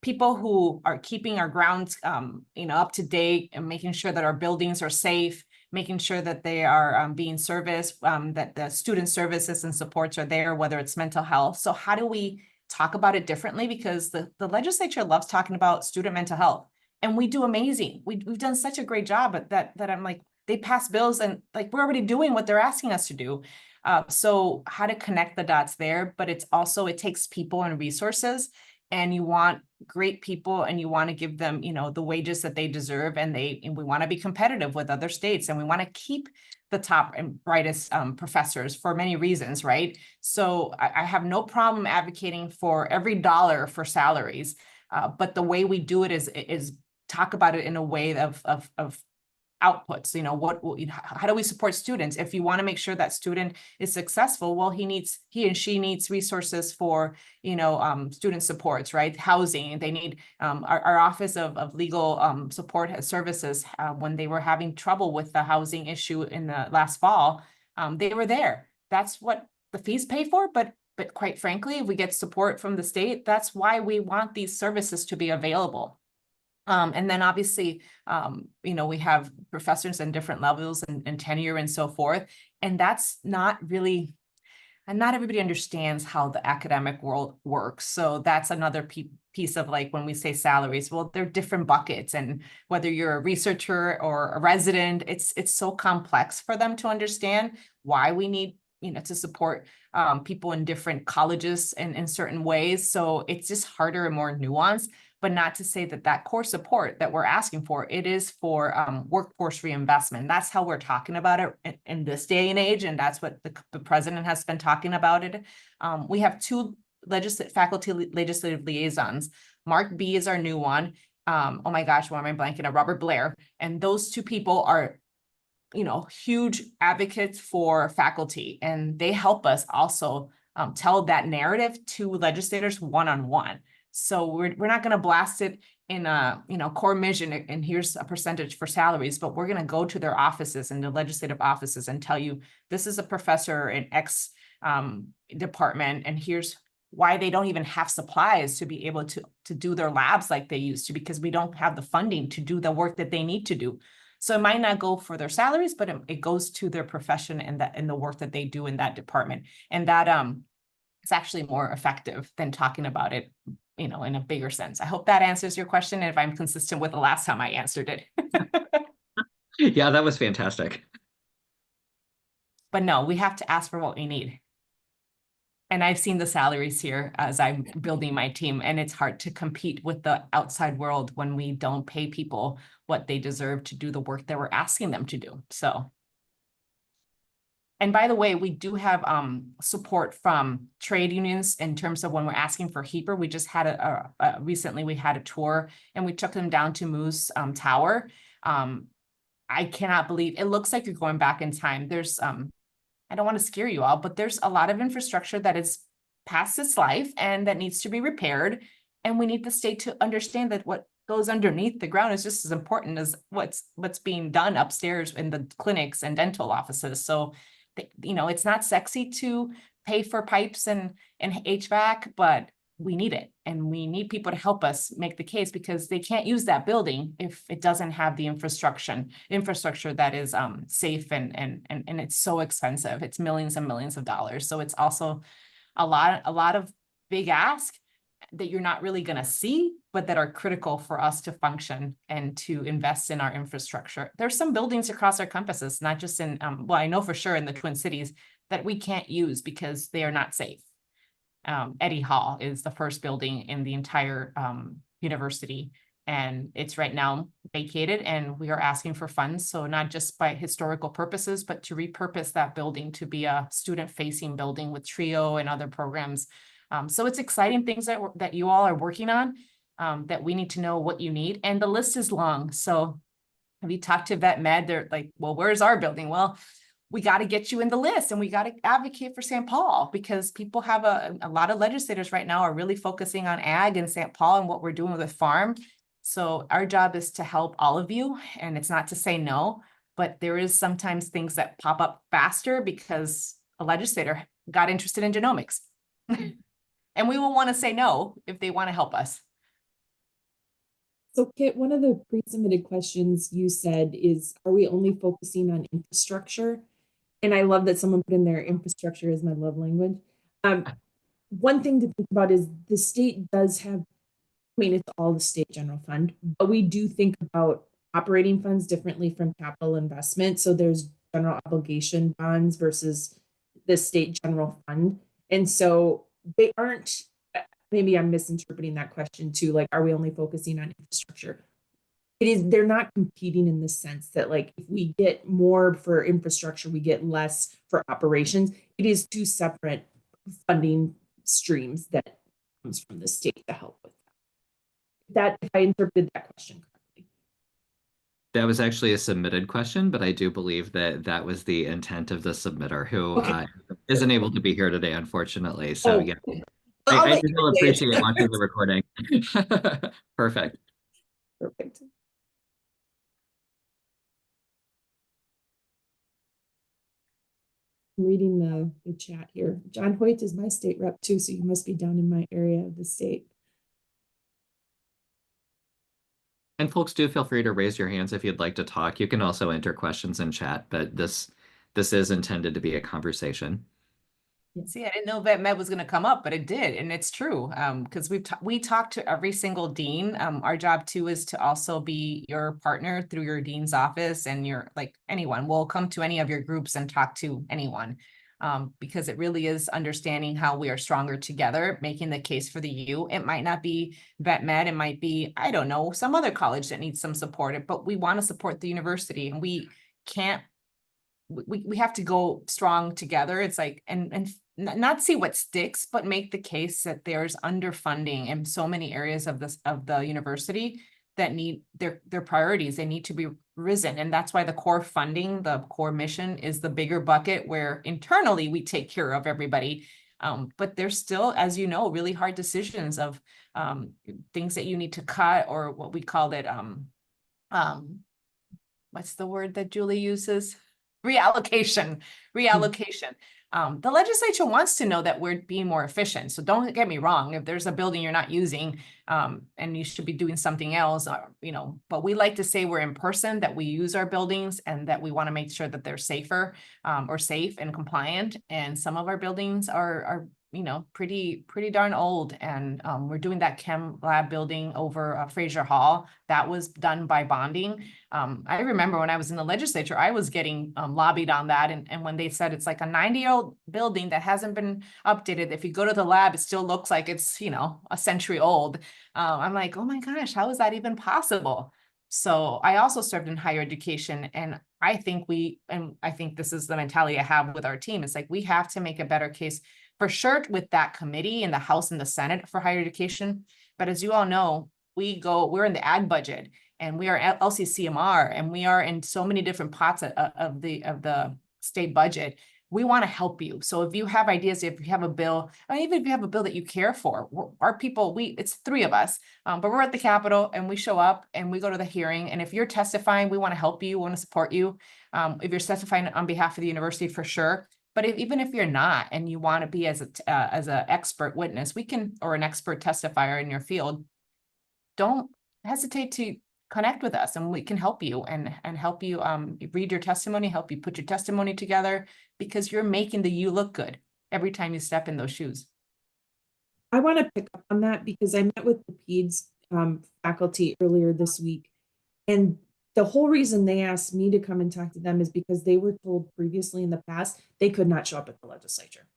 people who are keeping our grounds, up to date and making sure that our buildings are safe, making sure that they are being serviced, that the student services and supports are there, whether it's mental health. So how do we talk about it differently? Because the legislature loves talking about student mental health, and we do amazing. We've done such a great job at that I'm like, they pass bills and like we're already doing what they're asking us to do. So how to connect the dots there, but it's also, it takes people and resources, and you want great people and you want to give them, the wages that they deserve, and we want to be competitive with other states, and we want to keep the top and brightest professors for many reasons, right? So I have no problem advocating for every dollar for salaries, but the way we do it is talk about it in a way of outputs. How do we support students? If you want to make sure that student is successful, well, he and she needs resources for, student supports, right? Housing. They need our Office of Legal Support Services, when they were having trouble with the housing issue in the last fall, they were there. That's what the fees pay for, but quite frankly, if we get support from the state, that's why we want these services to be available. And then obviously, we have professors in different levels and tenure and so forth. And that's not really, and not everybody understands how the academic world works. So that's another piece of, like, when we say salaries, well, they're different buckets. And whether you're a researcher or a resident, it's so complex for them to understand why we need, to support people in different colleges in certain ways. So it's just harder and more nuanced. But not to say that core support that we're asking for, it is for workforce reinvestment. That's how we're talking about it in this day and age, and that's what the president has been talking about it. We have two faculty legislative liaisons. Mark B is our new one. Oh my gosh, why am I blanking on Robert Blair? And those two people are, huge advocates for faculty, and they help us also tell that narrative to legislators one-on-one. So we're not going to blast it in a, core mission and here's a percentage for salaries, but we're going to go to their offices and the legislative offices and tell you, this is a professor in X department, and here's why they don't even have supplies to be able to do their labs like they used to, because we don't have the funding to do the work that they need to do. So it might not go for their salaries, but it goes to their profession and the work that they do in that department. And that it's actually more effective than talking about it, in a bigger sense. I hope that answers your question, and if I'm consistent with the last time I answered it. Yeah, that was fantastic. But no, we have to ask for what we need. And I've seen the salaries here as I'm building my team, and it's hard to compete with the outside world when we don't pay people what they deserve to do the work that we're asking them to do. So. And by the way, we do have support from trade unions in terms of when we're asking for HEPR. We just had recently we had a tour, and we took them down to Moose Tower. I cannot believe, it looks like you're going back in time. There's I don't want to scare you all, but there's a lot of infrastructure that is past its life and that needs to be repaired. And we need the state to understand that what goes underneath the ground is just as important as what's being done upstairs in the clinics and dental offices. So, it's not sexy to pay for pipes and HVAC, but we need it. And we need people to help us make the case, because they can't use that building if it doesn't have the infrastructure that is safe and it's so expensive. It's millions and millions of dollars. So it's also a lot of big ask that you're not really going to see, but that are critical for us to function and to invest in our infrastructure. There's some buildings across our campuses, not just in, well, I know for sure in the Twin Cities, that we can't use because they are not safe. Eddy Hall is the first building in the entire university, and it's right now vacated, and we are asking for funds. So not just by historical purposes, but to repurpose that building to be a student-facing building with TRIO and other programs. So it's exciting things that you all are working on, that we need to know what you need. And the list is long. So have you talked to Vet Med? They're like, well, where's our building? Well, we got to get you in the list, and we got to advocate for St. Paul, because people have a lot of legislators right now are really focusing on ag in St. Paul and what we're doing with farm. So our job is to help all of you, and it's not to say no, but there is sometimes things that pop up faster because a legislator got interested in genomics. And we will want to say no if they want to help us. So Kit, one of the pre-submitted questions you said is, are we only focusing on infrastructure? And I love that someone put in there, infrastructure is my love language. One thing to think about is the state does have, I mean, it's all the state general fund, but we do think about operating funds differently from capital investment. So there's general obligation bonds versus the state general fund. And so they aren't, maybe I'm misinterpreting that question too. Like, are we only focusing on infrastructure? It is, they're not competing in the sense that, like, if we get more for infrastructure, we get less for operations. It is two separate funding streams that comes from the state to help with that. If I interpreted that question correctly. That was actually a submitted question, but I do believe that that was the intent of the submitter, who Okay. isn't able to be here today, unfortunately. So yeah, I'll I let do you say it. appreciate watching the recording. Perfect. Perfect. I'm reading the chat here. John Hoyt is my state rep too, so you must be down in my area of the state. And folks, do feel free to raise your hands if you'd like to talk. You can also enter questions in chat, but this is intended to be a conversation. See, I didn't know vet med was going to come up, but it did, and it's true. Because we talked to every single dean. Our job too is to also be your partner through your dean's office, and your, like, anyone. We'll come to any of your groups and talk to anyone. Because it really is understanding how we are stronger together, making the case for the U. It might not be vet med, it might be, I don't know, some other college that needs some support, but we want to support the university, and we can't. We have to go strong together. It's like, and not see what sticks, but make the case that there's underfunding in so many areas of the university that need their priorities. They need to be risen. And that's why the core funding, the core mission, is the bigger bucket, where internally we take care of everybody. But there's still, as you know, really hard decisions of things that you need to cut, or what we call it. What's the word that Julie uses? Reallocation. The legislature wants to know that we're being more efficient. So don't get me wrong, if there's a building you're not using, and you should be doing something else, but we like to say we're in person, that we use our buildings, and that we want to make sure that they're safer, or safe and compliant. And some of our buildings are pretty darn old. And we're doing that chem lab building over Fraser Hall. That was done by bonding. I remember when I was in the legislature, I was getting lobbied on that. And when they said it's like a 90-year-old building that hasn't been updated, if you go to the lab, it still looks like it's, a century old. I'm like, oh my gosh, how is that even possible? So I also served in higher education, and I think this is the mentality I have with our team. It's like, we have to make a better case for sure with that committee in the House and the Senate for higher education. But as you all know, we're in the ag budget, and we are at LCCMR, and we are in so many different pots of the state budget. We want to help you. So if you have ideas, if you have a bill, or even if you have a bill that you care for, our people, it's three of us, but we're at the Capitol, and we show up and we go to the hearing. And if you're testifying, we want to help you, we want to support you. If you're testifying on behalf of the university, for sure. But even if you're not, and you want to be as an expert witness, or an expert testifier in your field, don't hesitate to connect with us, and we can help you and help you read your testimony, help you put your testimony together, because you're making the U look good every time you step in those shoes. I want to pick up on that because I met with the PEDS faculty earlier this week, and the whole reason they asked me to come and talk to them is because they were told previously in the past they could not show up at the legislature.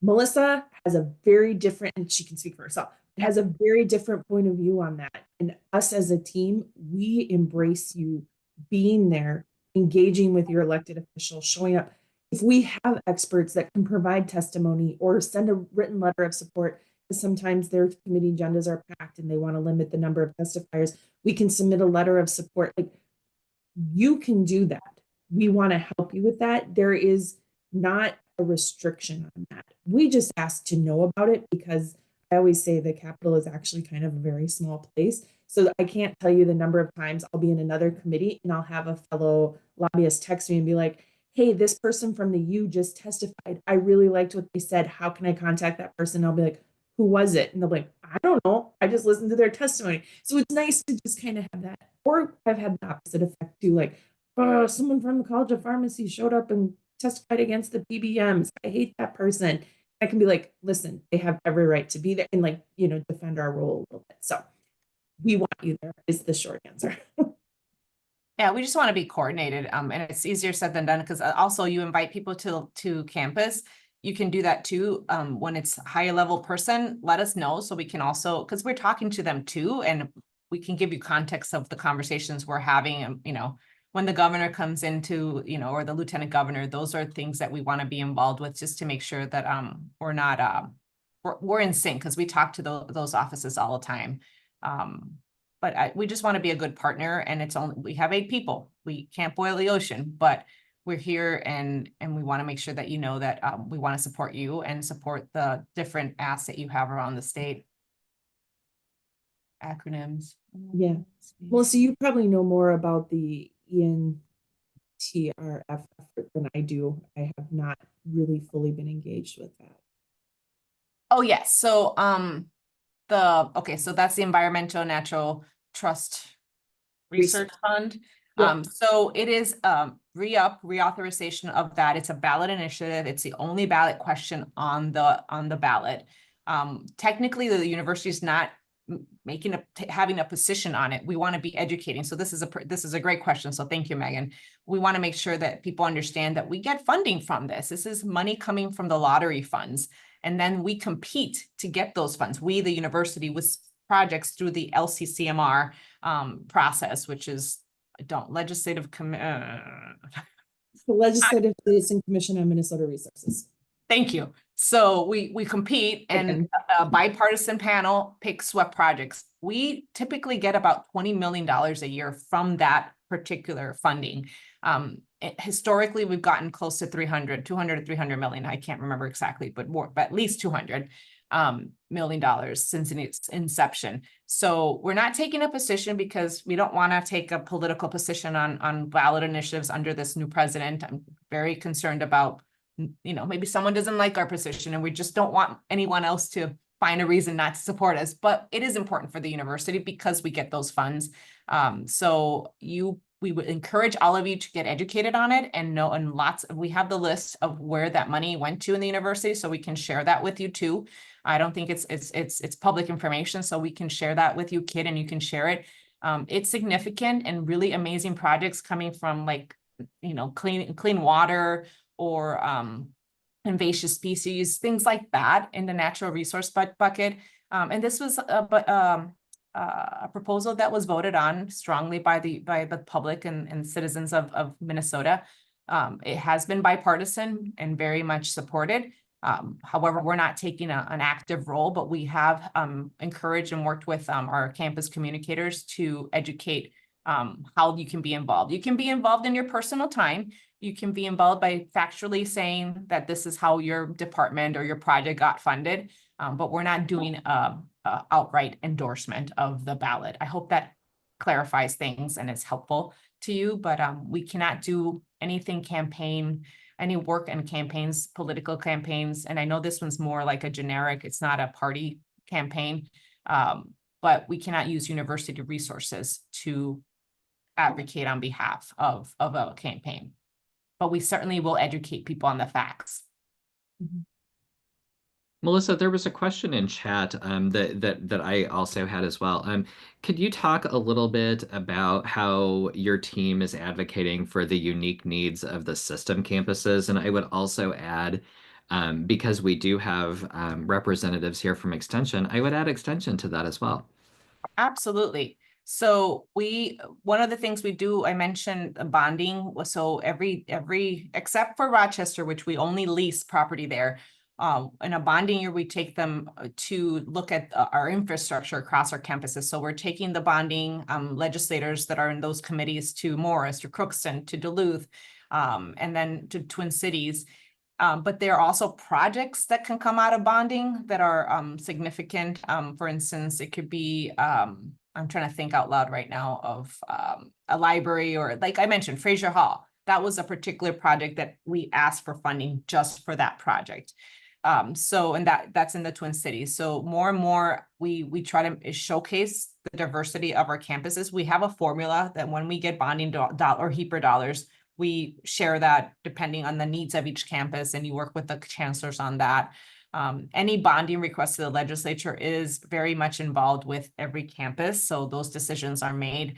Melissa has a very different, and she can speak for herself, has a very different point of view on that. And us as a team, we embrace you being there, engaging with your elected officials, showing up. If we have experts that can provide testimony or send a written letter of support, because sometimes their committee agendas are packed and they want to limit the number of testifiers, we can submit a letter of support. Like, you can do that. We want to help you with that. There is not a restriction on that. We just ask to know about it because I always say the Capitol is actually kind of a very small place. So I can't tell you the number of times I'll be in another committee and I'll have a fellow lobbyist text me and be like, hey, this person from the U just testified. I really liked what they said. How can I contact that person? I'll be like, who was it? And they'll be like, I don't know. I just listened to their testimony. So it's nice to just kind of have that. Or I've had the opposite effect too, like, oh, someone from the College of Pharmacy showed up and testified against the PBMs. I hate that person. I can be like, listen, they have every right to be there and like, defend our role a little bit. So we want you there is the short answer. Yeah, we just want to be coordinated. And it's easier said than done because also you invite people to campus. You can do that too. When it's a higher level person, let us know so we can also, because we're talking to them too, and we can give you context of the conversations we're having. And when the governor comes into, or the lieutenant governor, those are things that we want to be involved with just to make sure that we're not we're in sync because we talk to those offices all the time. But we just want to be a good partner, and we have 8 people. We can't boil the ocean, but we're here and we want to make sure that that we want to support you and support the different asks that you have around the state. Acronyms. Yeah. Well, so you probably know more about the ENTRF effort than I do. I have not really fully been engaged with that. Oh yes. So so that's the Environmental Natural Trust Research Fund. Yeah. So it is reauthorization of that. It's a ballot initiative. It's the only ballot question on the ballot. Technically, the university is not having a position on it. We want to be educating. So this is a great question. So thank you, Megan. We want to make sure that people understand that we get funding from this. This is money coming from the lottery funds. And then we compete to get those funds. We, the university, with projects through the LCCMR process, which is The Legislative Citizen Commission on Minnesota Resources. Thank you. So we compete and a bipartisan panel picks what projects. We typically get about $20 million a year from that particular funding. Historically, we've gotten close to 200 to 300 million. I can't remember exactly, but at least 200 million dollars since its inception. So we're not taking a position because we don't want to take a political position on ballot initiatives under this new president. I'm very concerned about, maybe someone doesn't like our position and we just don't want anyone else to find a reason not to support us, but it is important for the university because we get those funds. We would encourage all of you to get educated on it and know, and we have the list of where that money went to in the university, so we can share that with you too. I don't think it's public information, so we can share that with you, Kit, and you can share it. It's significant and really amazing projects coming from clean water or invasive species, things like that in the natural resource bucket. And this was a proposal that was voted on strongly by the public and citizens of Minnesota. It has been bipartisan and very much supported. However, we're not taking an active role, but we have encouraged and worked with our campus communicators to educate how you can be involved. You can be involved in your personal time. You can be involved by factually saying that this is how your department or your project got funded, but we're not doing a outright endorsement of the ballot. I hope that clarifies things and is helpful to you, but we cannot do anything any work and campaigns, political campaigns. And I know this one's more like a generic, it's not a party campaign, but we cannot use university resources to advocate on behalf of a campaign. But we certainly will educate people on the facts. Mm-hmm. Melissa, there was a question in chat that I also had as well. Could you talk a little bit about how your team is advocating for the unique needs of the system campuses? And I would also add, because we do have representatives here from Extension, I would add Extension to that as well. Absolutely. So one of the things we do, I mentioned bonding. So every except for Rochester, which we only lease property there. In a bonding year, we take them to look at our infrastructure across our campuses. So we're taking the bonding legislators that are in those committees to Morris, to Crookston, to Duluth, and then to Twin Cities. But there are also projects that can come out of bonding that are significant. For instance, it could be, I'm trying to think out loud right now of a library, or like I mentioned, Fraser Hall. That was a particular project that we asked for funding just for that project. So, and that's in the Twin Cities. So more and more we try to showcase the diversity of our campuses. We have a formula that when we get bonding or HEPR dollars, we share that depending on the needs of each campus, and you work with the chancellors on that. Any bonding request to the legislature is very much involved with every campus. So those decisions are made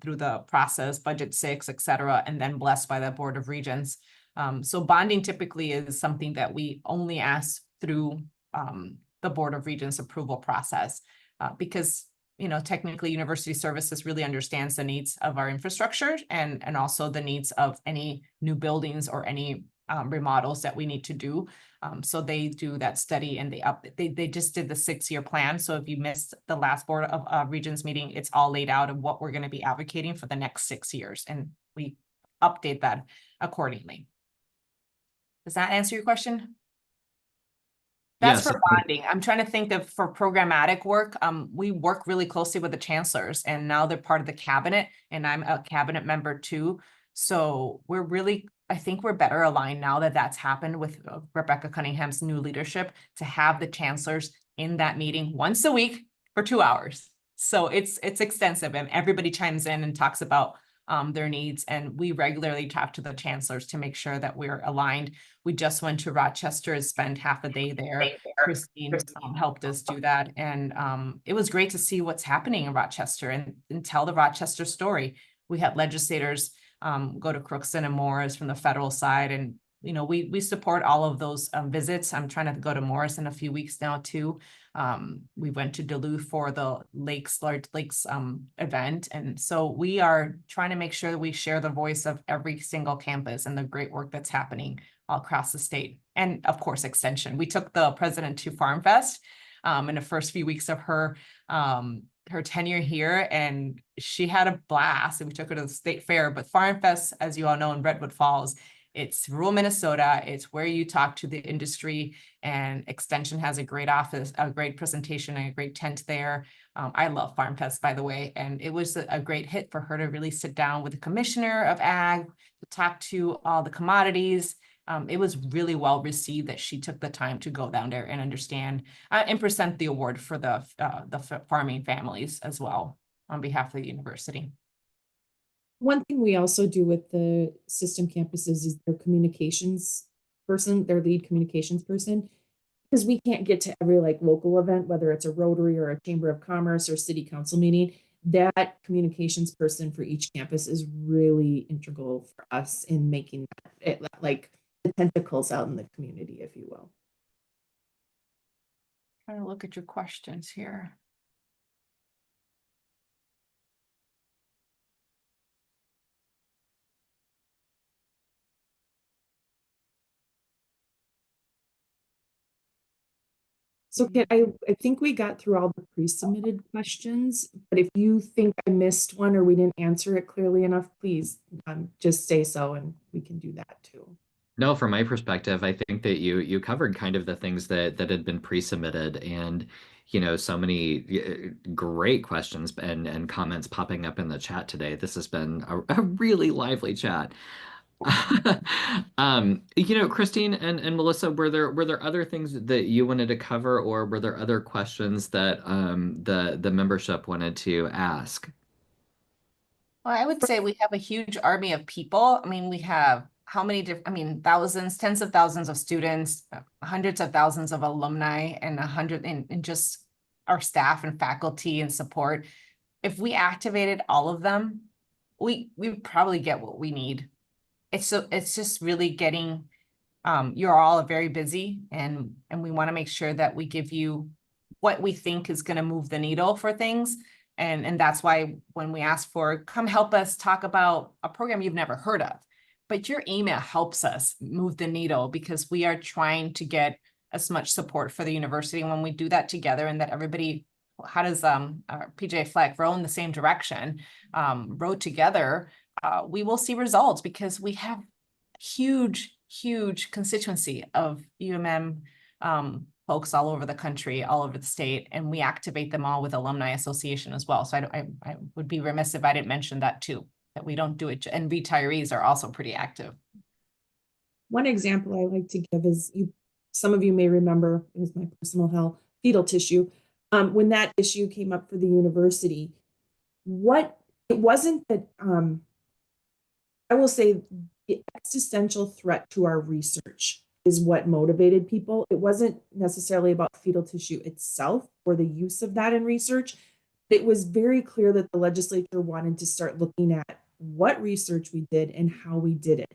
through the process, budget 6, et cetera, and then blessed by the Board of Regents. So bonding typically is something that we only ask through the Board of Regents approval process, because technically University Services really understands the needs of our infrastructure and also the needs of any new buildings or any remodels that we need to do. So they do that study, and they just did the 6-year plan. So if you missed the last Board of Regents meeting, it's all laid out of what we're going to be advocating for the next 6 years, and we update that accordingly. Does that answer your question? That's Yes. for bonding. I'm trying to think of for programmatic work. We work really closely with the chancellors, and now they're part of the cabinet, and I'm a cabinet member too. So I think we're better aligned now that that's happened with Rebecca Cunningham's new leadership, to have the chancellors in that meeting once a week for 2 hours. So it's extensive, and everybody chimes in and talks about their needs, and we regularly talk to the chancellors to make sure that we're aligned. We just went to Rochester and spent half a day there. Christine helped us do that, and it was great to see what's happening in Rochester and tell the Rochester story. We had legislators go to Crookston and Morris from the federal side, and we support all of those visits. I'm trying to go to Morris in a few weeks now too. We went to Duluth for the Large Lakes event. And so we are trying to make sure that we share the voice of every single campus and the great work that's happening all across the state. And of course, Extension. We took the president to Farm Fest in the first few weeks of her tenure here, and she had a blast, and we took her to the state fair. But Farm Fest, as you all know, in Redwood Falls, it's rural Minnesota. It's where you talk to the industry, and Extension has a great office, a great presentation, and a great tent there. I love Farm Fest, by the way, and it was a great hit for her to really sit down with the commissioner of ag to talk to all the commodities. It was really well received that she took the time to go down there and understand and present the award for the farming families as well on behalf of the university. One thing we also do with the system campuses is their communications person, their lead communications person, because we can't get to every local event, whether it's a Rotary or a Chamber of Commerce or city council meeting. That communications person for each campus is really integral for us in making it the tentacles out in the community, if you will. Trying to look at your questions here. So Kit, I think we got through all the pre-submitted questions, but if you think I missed one or we didn't answer it clearly enough, please just say so, and we can do that too. No, from my perspective, I think that you covered kind of the things that had been pre-submitted, and so many great questions and comments popping up in the chat today. This has been a really lively chat. Christine and Melissa, were there other things that you wanted to cover, or were there other questions that the membership wanted to ask? Well, I would say we have a huge army of people. I mean, we have how many different, thousands, tens of thousands of students, hundreds of thousands of alumni, and 100 in just our staff and faculty and support. If we activated all of them, we probably get what we need. It's just really getting, you're all very busy, and we want to make sure that we give you what we think is going to move the needle for things. And that's why when we ask for, come help us talk about a program you've never heard of, but your email helps us move the needle, because we are trying to get as much support for the university. And when we do that together, and that everybody, how does PJ Fleck row in the same direction, row together, we will see results, because we have huge huge constituency of UMM folks all over the country, all over the state, and we activate them all with Alumni Association as well. So I would be remiss if I didn't mention that too, that we don't do it, and retirees are also pretty active. One example I like to give is some of you may remember, it was my personal health, fetal tissue. When that issue came up for the university, it wasn't that, I will say the existential threat to our research is what motivated people. It wasn't necessarily about fetal tissue itself or the use of that in research. It was very clear that the legislature wanted to start looking at what research we did and how we did it.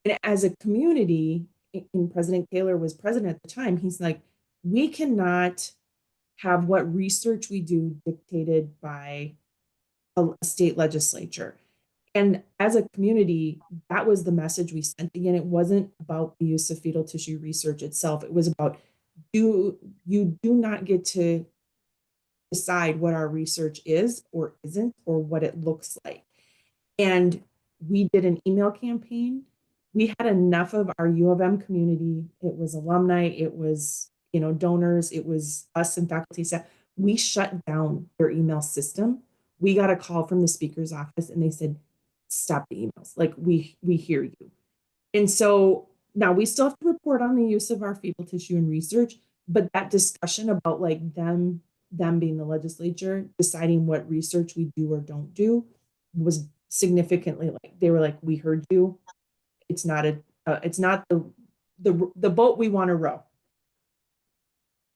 And as a community, and President Kaler was president at the time, he's like, we cannot have what research we do dictated by a state legislature. And as a community, that was the message we sent. Again, it wasn't about the use of fetal tissue research itself. It was about, you do not get to decide what our research is or isn't, or what it looks like. And we did an email campaign. We had enough of our U of M community. It was alumni, it was, donors, it was us and faculty staff. We shut down their email system. We got a call from the speaker's office and they said, stop the emails. Like, we hear you. And so now we still have to report on the use of our fetal tissue in research, but that discussion about like them being the legislature, deciding what research we do or don't do, was significantly like, they were like, we heard you. It's not the boat we want to row.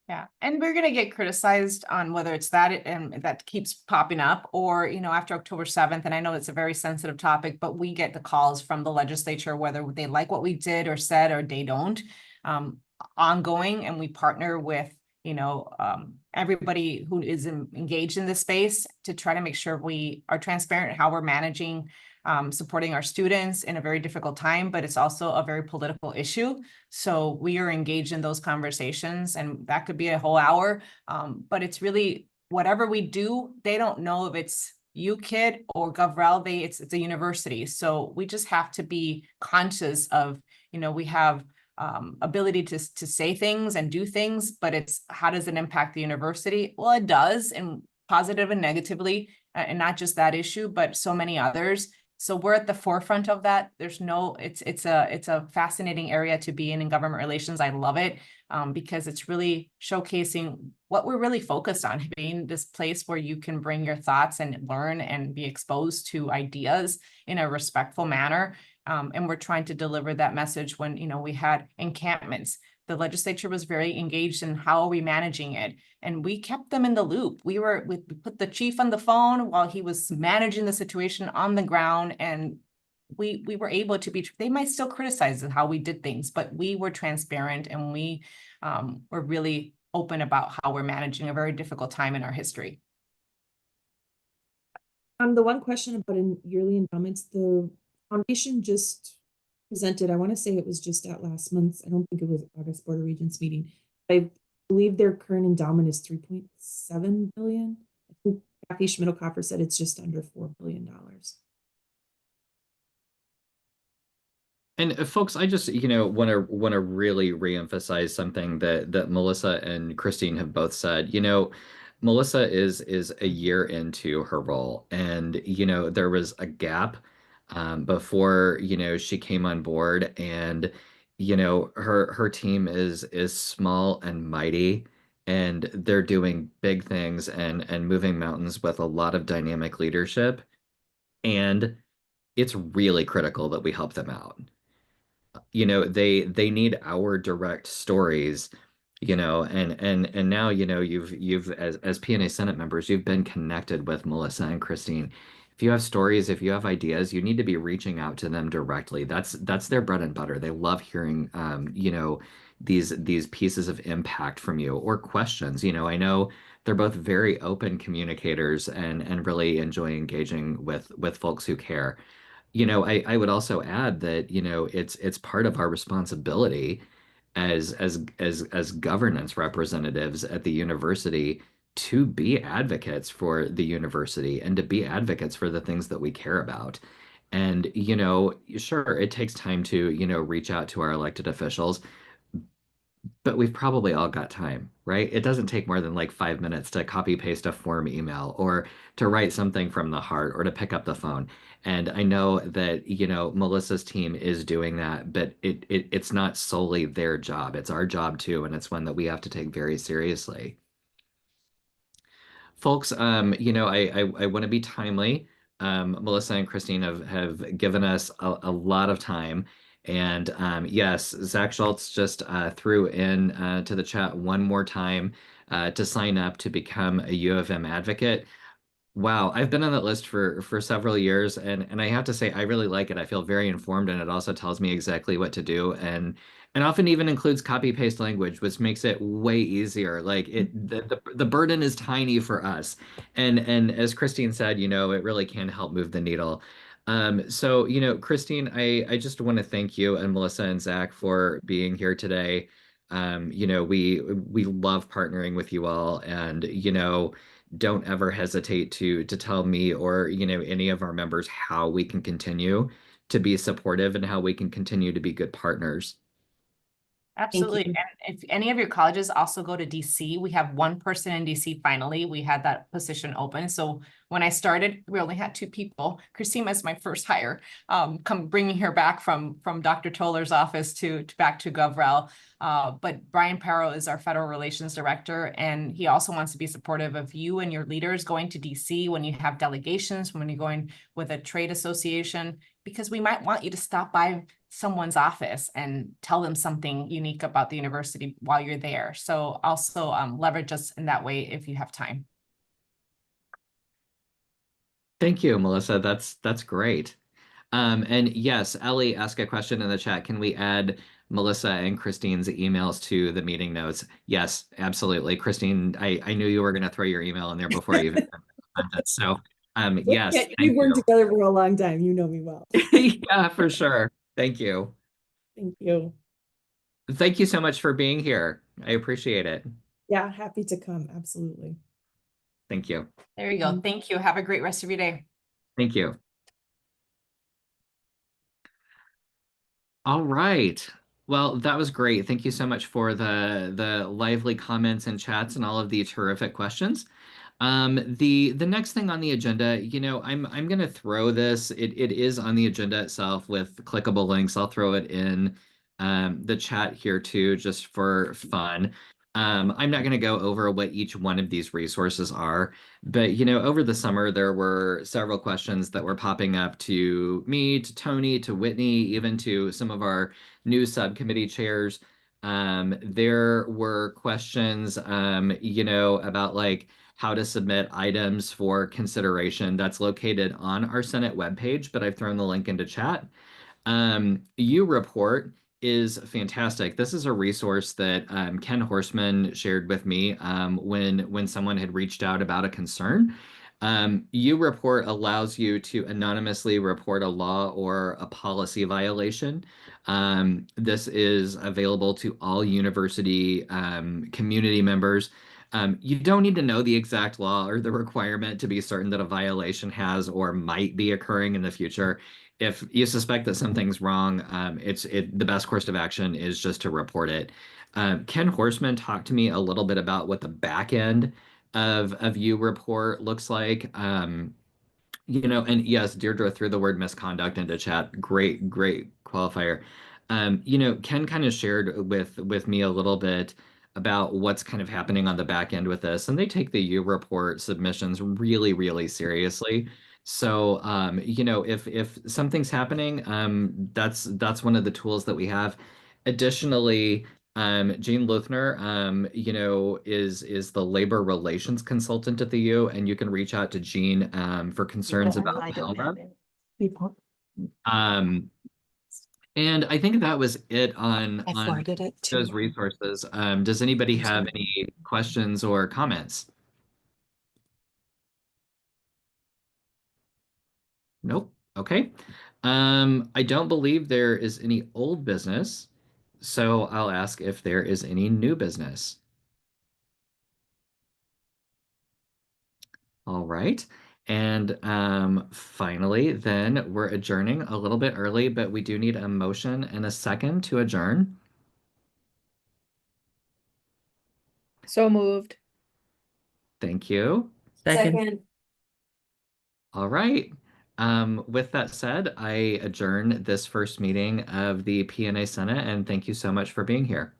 Yeah, and we're gonna get criticized on whether it's that and that keeps popping up, or after October 7th, and I know it's a very sensitive topic, but we get the calls from the legislature whether they like what we did or said or they don't, ongoing, and we partner with everybody who is engaged in this space to try to make sure we are transparent in how we're managing, supporting our students in a very difficult time, but it's also a very political issue. So we are engaged in those conversations, and that could be a whole hour. But it's really, whatever we do, they don't know if it's UKIT or GovRel, it's a university. So we just have to be conscious of, we have ability to say things and do things, but it's how does it impact the university? Well, it does, and positive and negatively, and not just that issue, but so many others. So we're at the forefront of that. There's no, it's a fascinating area to be in government relations. I love it because it's really showcasing what we're really focused on, being this place where you can bring your thoughts and learn and be exposed to ideas in a respectful manner. And we're trying to deliver that message when, we had encampments. The legislature was very engaged in how are we managing it. And we kept them in the loop. We put the chief on the phone while he was managing the situation on the ground. And we were able to they might still criticize how we did things, but we were transparent and we were really open about how we're managing a very difficult time in our history. The one question about yearly endowments, the foundation just presented, I want to say it was just at last month's, I don't think it was August Board of Regents meeting. I believe their current endowment is 3.7 billion. I think Kathy Schmidl-Copper said it's just under $4 billion. And folks, I just, want to really reemphasize something that Melissa and Christine have both said. Melissa is a year into her role, and there was a gap before she came on board, and her team is small and mighty, and they're doing big things and moving mountains with a lot of dynamic leadership, and it's really critical that we help them out. They need our direct stories, and now you've as P&A Senate members, you've been connected with Melissa and Christine. If you have stories, if you have ideas, you need to be reaching out to them directly. That's their bread and butter. They love hearing these pieces of impact from you, or questions. I know they're both very open communicators and really enjoy engaging with folks who care. I would also add that, it's part of our responsibility as governance representatives at the university to be advocates for the university and to be advocates for the things that we care about. And, sure, it takes time to, reach out to our elected officials, but we've probably all got time, right? It doesn't take more than like 5 minutes to copy paste a form email or to write something from the heart or to pick up the phone. And I know that, Melissa's team is doing that, but it's not solely their job. It's our job too, and it's one that we have to take very seriously. Folks, I want to be timely. Melissa and Christine have given us a lot of time. And yes, Zach Schultz just threw in to the chat one more time to sign up to become a U of M advocate. Wow, I've been on that list for several years, and I have to say I really like it. I feel very informed, and it also tells me exactly what to do, and often even includes copy paste language, which makes it way easier. Like the burden is tiny for us, and as Christine said, it really can help move the needle. So Christine, I just want to thank you and Melissa and Zach for being here today. We love partnering with you all, and don't ever hesitate to tell me or any of our members how we can continue to be supportive and how we can continue to be good partners. Absolutely. And if any of your colleges also go to DC, we have one person in DC finally. We had that position open. So when I started, we only had 2 people. Christine was my first hire, bringing her back from Dr. Toller's office to back to GovRel. But Brian Parrow is our federal relations director, and he also wants to be supportive of you and your leaders going to DC when you have delegations, when you're going with a trade association, because we might want you to stop by someone's office and tell them something unique about the university while you're there. So also leverage us in that way if you have time. Thank you, Melissa. That's great. And yes, Ellie asked a question in the chat. Can we add Melissa and Christine's emails to the meeting notes? Yes, absolutely. Christine, I knew you were going to throw your email in there before I even sent it. So yes, Yeah, thank we've worked you. together for a long time. You know me well. Yeah, for sure. Thank you. Thank you. Thank you so much for being here. I appreciate it. Yeah, happy to come. Absolutely. Thank you. There you go. Thank you. Have a great rest of your day. Thank you. All right. Well, that was great. Thank you so much for the lively comments and chats and all of the terrific questions. The next thing on the agenda, I'm gonna throw this. It is on the agenda itself with clickable links. I'll throw it in the chat here too, just for fun. I'm not gonna go over what each one of these resources are, but over the summer there were several questions that were popping up to me, to Tony, to Whitney, even to some of our new subcommittee chairs. There were questions, about like how to submit items for consideration. That's located on our Senate webpage, but I've thrown the link into chat. U-Report is fantastic. This is a resource that Ken Horseman shared with me when someone had reached out about a concern. U-Report allows you to anonymously report a law or a policy violation. This is available to all university community members. You don't need to know the exact law or the requirement to be certain that a violation has or might be occurring in the future. If you suspect that something's wrong, the best course of action is just to report it. Ken Horseman talked to me a little bit about what the back end of U-Report looks like. And yes, Deirdre threw the word misconduct into chat. Great, great qualifier. Ken kind of shared with me a little bit about what's kind of happening on the back end with this, and they take the U-Report submissions really, really seriously. So, if something's happening, that's one of the tools that we have. Additionally, Jean Luthner, is the labor relations consultant at the U, and you can reach out to Jean for concerns about Pell Grant. And I think that was it on those resources. Does anybody have any questions or comments? Nope. Okay. I don't believe there is any old business, so I'll ask if there is any new business. All right. And finally, then we're adjourning a little bit early, but we do need a motion and a second to adjourn. So moved. Thank you. Second. All right. With that said, I adjourn this first meeting of the P&A Senate, and thank you so much for being here.